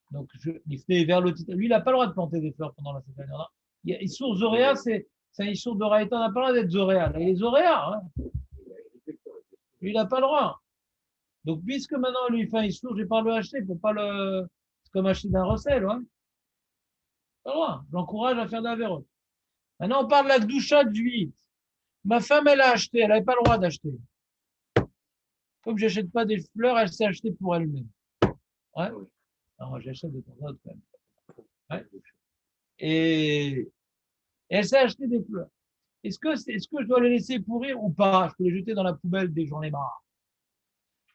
Donc, il fait vers le titre. Lui, il n'a pas le droit de planter des fleurs pendant la année. Issour Zoréa, c'est un Issour de Raïta, on n'a pas le droit d'être Zoréa. Il est Zoréa. Hein. Lui, il n'a pas le droit. Donc, puisque maintenant, lui, il fait un Issour, je ne vais pas le acheter pour pas le. C'est comme acheter d'un recel. Hein. Pas le droit. Je l'encourage à faire de la vérote. Maintenant, on parle de la Gdoucha de 8. Ma femme, elle a acheté, elle n'avait pas le droit d'acheter. Comme je n'achète pas des fleurs, elle s'est achetée pour elle-même. Ouais. Non, moi, j'achète de temps en temps quand même. Ouais. Et elle s'est acheté des fleurs. est-ce que je dois les laisser pourrir ou pas? Je peux les jeter dans la poubelle dès que j'en ai marre.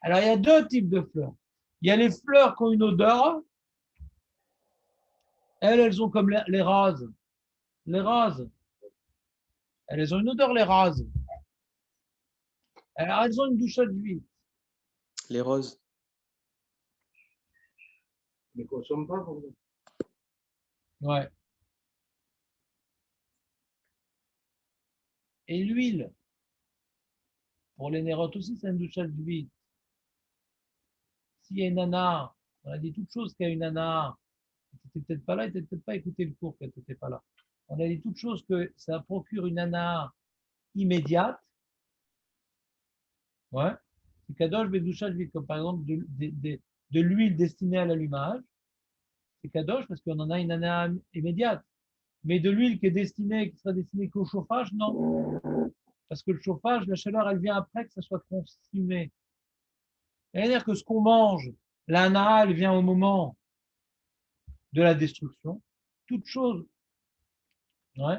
Alors, il y a deux types de fleurs. Il y a les fleurs qui ont une odeur. Elles ont comme les rases. Les rases. Elles ont une odeur, les rases. Alors, elles ont une douche d'huile. Les roses. Ne consomme pas. Vous. Ouais. Et l'huile, pour les nérotes aussi, c'est une douche d'huile. S'il y a une nana, on a dit toute chose qu'il y a une nana, tu n'étais peut-être pas là, tu n'étais peut-être pas écouté le cours quand tu n'étais pas là. On a dit toute chose que ça procure une nana immédiate. Ouais. C'est kadosh bedoucha d'huile, comme par exemple de l'huile destinée à l'allumage. C'est kadosh parce qu'on en a une nana immédiate. Mais de l'huile qui sera destinée qu'au chauffage, non. Parce que le chauffage, la chaleur, elle vient après que ça soit consumé. C'est-à-dire que ce qu'on mange, l'ana, elle vient au moment de la destruction. Toute chose. Ouais.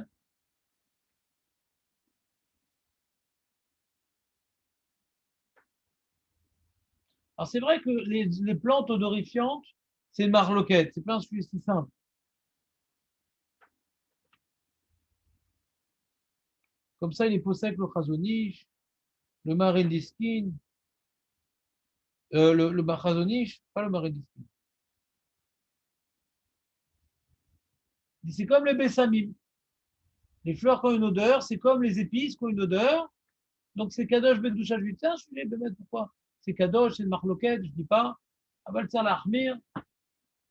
Alors c'est vrai que les plantes odorifiantes, c'est une marloquette. C'est pas un sujet si simple. Comme ça, il est possède le chazonish, le marindiskin, le chazonish, pas le marindiskin. C'est comme les bessamim. Les fleurs qui ont une odeur, c'est comme les épices qui ont une odeur. Donc c'est kadosh ben doucha juit. C'est un sujet, pourquoi? C'est kadosh, c'est une marloquette, je dis pas. Aval tsar l'achmir.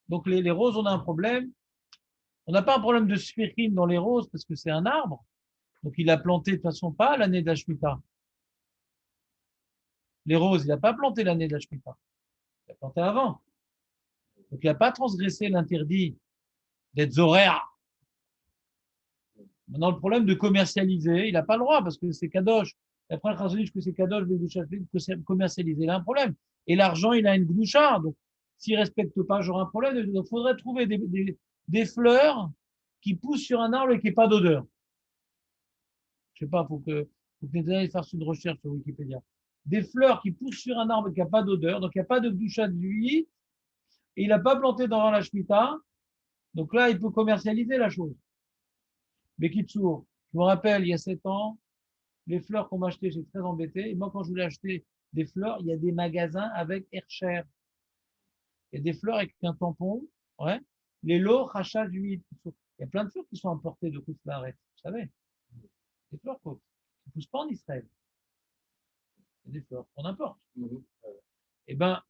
Donc les roses, on a un problème. On n'a pas un problème de sphirim dans les roses parce que c'est un arbre. Donc il a planté de toute façon pas l'année de la Shemitah. Les roses, il n'a pas planté l'année de la Shemitah. Il a planté avant. Donc il n'a pas transgressé l'interdit d'être zoréa. Maintenant, le problème de commercialiser, il n'a pas le droit parce que c'est kadosh. Après, le chazonish que c'est kadosh, que c'est commercialisé, il a un problème. Et l'argent, il a une gdoucha. Donc, s'il ne respecte pas, j'aurai un problème. Donc, il faudrait trouver des fleurs qui poussent sur un arbre et qui n'aient pas d'odeur. Je ne sais pas, il faut que vous allez faire une recherche sur Wikipédia. Des fleurs qui poussent sur un arbre qui n'a pas d'odeur, donc il n'y a pas de gdoucha de lui, et il n'a pas planté dans la Shemitah. Donc là, il peut commercialiser la chose. Mais Kitsour, je me rappelle, il y a 7 ans, les fleurs qu'on m'a achetées, j'ai très embêté. Et moi, quand je voulais acheter des fleurs, il y a des magasins avec Hercher. Il y a des fleurs avec un tampon. Ouais. Les lots, rachat d'huile. Il y a plein de fleurs qui sont importées de Koutlaret. Vous savez. Des fleurs qui ne poussent pas en Israël. Il y a des fleurs qu'on importe. Eh bien,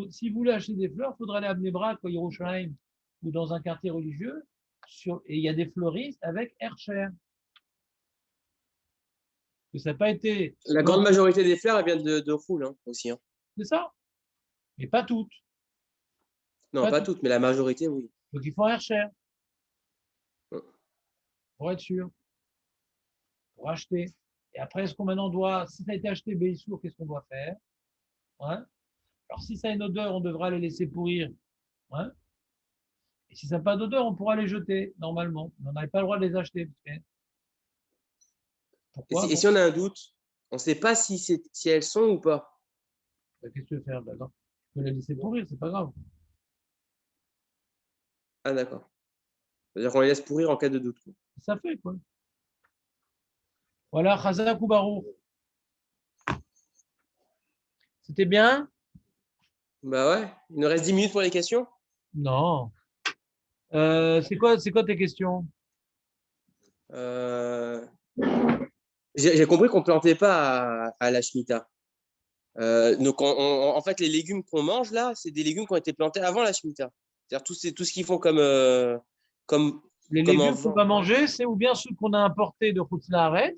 si vous voulez acheter des fleurs, il faudra aller à Bnei-Brak, à Yerushalayim, ou dans un quartier religieux. Et il y a des fleuristes avec Hercher. Que ça n'a pas été. La grande majorité des fleurs, elles viennent de Roule aussi. Hein. C'est ça. Mais pas toutes. Non, pas toutes, mais la majorité, oui. Donc il faut un Hercher. Pour être sûr. Pour acheter. Et après, est-ce qu'on maintenant doit, si ça a été acheté Béissour, qu'est-ce qu'on doit faire? Ouais. Alors si ça a une odeur, on devra les laisser pourrir. Ouais. Et si ça n'a pas d'odeur, on pourra les jeter, normalement. Mais on n'avait pas le droit de les acheter. Pourquoi? Et si on a un doute, on ne sait pas si elles sont ou pas. Qu'est-ce que tu veux faire? Tu peux les laisser pourrir, c'est pas grave. Ah, d'accord. C'est-à-dire qu'on les laisse pourrir en cas de doute. Ça fait, quoi. Voilà, Chazak ou Baruch. C'était bien? Bah ouais. Il nous reste 10 minutes pour les questions? Non. C'est quoi tes questions? J'ai compris qu'on ne plantait pas à la Shemitah. Donc, en fait, les légumes qu'on mange là, c'est des légumes qui ont été plantés avant la Shemitah. C'est-à-dire tout ce qu'ils font comme les légumes qu'on va manger, c'est ou bien ceux qu'on a importés de Koutlaret.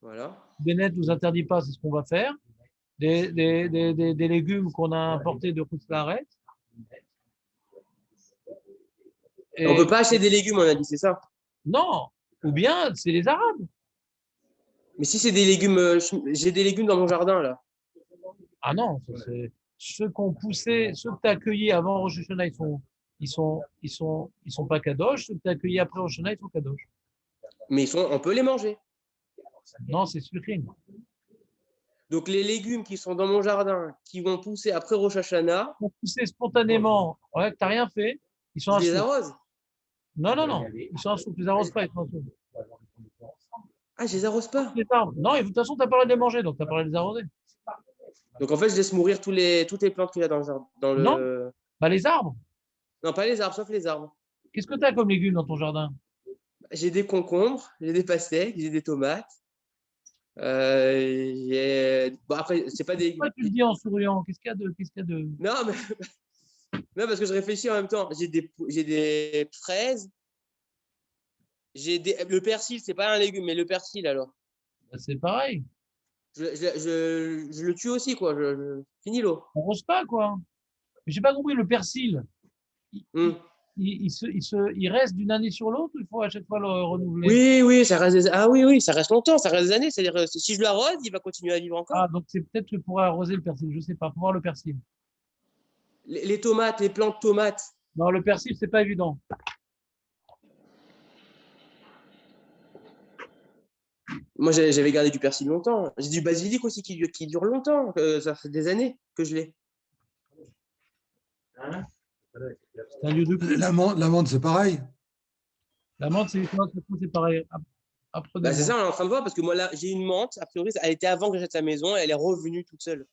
Voilà. Bennett ne nous interdit pas, c'est ce qu'on va faire. Des légumes qu'on a importés de Koutlaret. On ne peut pas acheter des légumes, on a dit, c'est ça? Non. Ou bien, c'est les Arabes. Mais si c'est des légumes, j'ai des légumes dans mon jardin là. Ah non, c'est ceux qu'on poussé, ceux que tu as accueillis avant Rosh Hashanah, ils sont pas kadosh. Ceux que tu as accueillis après Rosh Hashanah, ils sont kadosh. Mais on peut les manger. Non, c'est sucré. Donc, les légumes qui sont dans mon jardin, qui vont pousser après Rosh Hashanah, Ils sont poussés spontanément, ouais, que tu n'as rien fait, ils sont je en les soupe. arrose. Non, non, non, ils sont en soupe, tu les arroses pas, ils sont en soupe. Ah, je les arrose pas. Les arbres. Non, et de toute façon, tu as parlé de les manger, donc tu as parlé de les arroser. Donc, en fait, je laisse mourir toutes les plantes qu'il y a dans le jardin. Non. Bah, les arbres. Non, pas les arbres, sauf les arbres. Qu'est-ce que tu as comme légumes dans ton jardin? J'ai des concombres, j'ai des pastèques, j'ai des tomates. Bon, après, c'est pas des légumes. Pourquoi tu le dis en souriant? Qu'est-ce qu'il y a de... Non, mais non, parce que je réfléchis en même temps. J'ai des fraises. Le persil, c'est pas un légume, mais le persil alors. Bah, c'est pareil. Je le tue aussi, quoi. Fini l'eau. On rose pas, quoi. Mais j'ai pas compris, le persil, Hmm. il reste d'une année sur l'autre ou il faut à chaque fois le renouveler? Oui, oui, ça reste oui, ça reste longtemps, ça reste des années. C'est-à-dire, si je l'arrose, il va continuer à vivre encore. Ah, donc c'est peut-être que pour arroser le persil, je sais pas, pour voir le persil. Les tomates, les plantes tomates. Non, le persil, c'est pas évident. Moi, j'avais gardé du persil longtemps. J'ai du basilic aussi qui dure longtemps. Ça fait des années que je l'ai. C'est un lieu de culte. L'amande, c'est pareil. La menthe, c'est quoi? C'est pareil. Bah, c'est ça, on est en train de voir parce que moi, là, j'ai une menthe. A priori, elle était avant que j'achète la maison. Elle est revenue toute seule.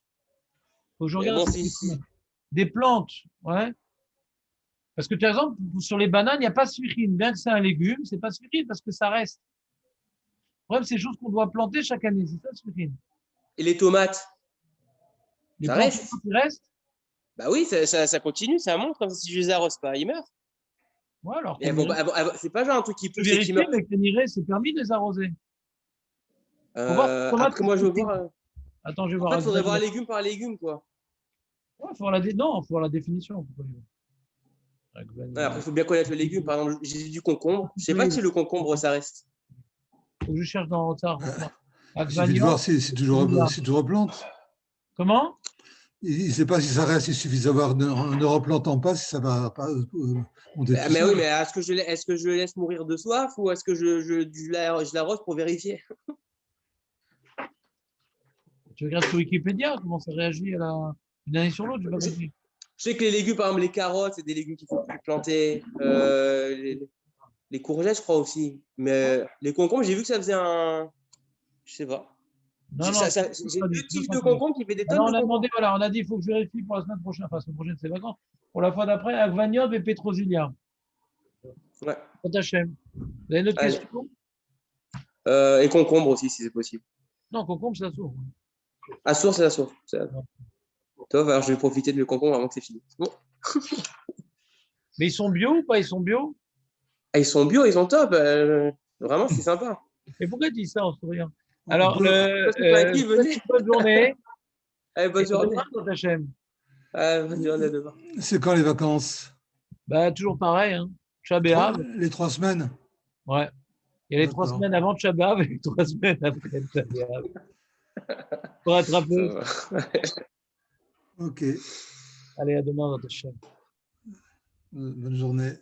Faut que je Mais regarde bon, des plantes, ouais. Parce que, par exemple, sur les bananes, il n'y a pas de sucrine. Bien que c'est un légume, c'est pas sucrine parce que ça reste. Le problème, c'est des choses qu'on doit planter chaque année. C'est ça, le sucrine. Et les tomates, Les ça plantes reste. qui restent, Bah oui, ça continue, ça monte. Comme si je les arrose pas, ils meurent. ouais, alors. Et c'est pas genre un truc qui Tu pousse et qui vérifies, meurt. mais que c'est permis de les arroser. Faut voir si tomate, Après, moi, je veux c'est voir. Attends, je vais En voir. fait, il faudrait voir légume par légume, quoi. Ouais, faut voir non, faut voir la définition. Ouais, après, il faut bien connaître le légume. Par exemple, j'ai du concombre. Je sais pas si le concombre, ça reste. Faut que je cherche dans retard. Il suffit de voir si tu le replantes. Comment? Il ne sait pas si ça reste, il suffit d'avoir ne replantant pas si ça va pas monter tout Mais seul. oui, mais est-ce que je le laisse mourir de soif ou est-ce que je l'arrose pour vérifier? Tu regardes sur Wikipédia, comment ça réagit d'une année sur l'autre, j'ai pas compris. Je sais que les légumes, par exemple, les carottes, c'est des légumes qu'il faut plus planter. Les courgettes, je crois aussi. Mais les concombres, j'ai vu que ça faisait un. Je sais pas. Non, J'ai deux types de concombres qui fait des tonnes on de a concombres. demandé, voilà, on a dit, il faut que je vérifie pour la semaine prochaine, enfin, la semaine prochaine, c'est vacances. Pour la fois d'après, Agvagnob et Petrosilia. Ouais. Hachem. Vous avez une autre Allez. question? Et concombres aussi, si c'est possible. Non, concombre, c'est la source. À source, c'est la source. Top, alors je vais profiter de le concombre avant que c'est fini. Bon. Mais ils sont bio ou pas? Ils sont bio? Ah, ils sont bio, ils sont top. Vraiment, c'est sympa. Et pourquoi tu dis ça en souriant? Alors, Parce que t'as dit, venez. bonne journée. Allez, bonne journée. Hachem. Bonne journée demain. C'est quand les vacances? Bah, toujours pareil, hein. Shabbat. Les 3 semaines? Ouais. Il y a les 3 D'accord. semaines avant Shabbat et les 3 semaines après Shabbat. Pour rattraper. Ok. Allez, à demain, votre chaîne. Bonne journée.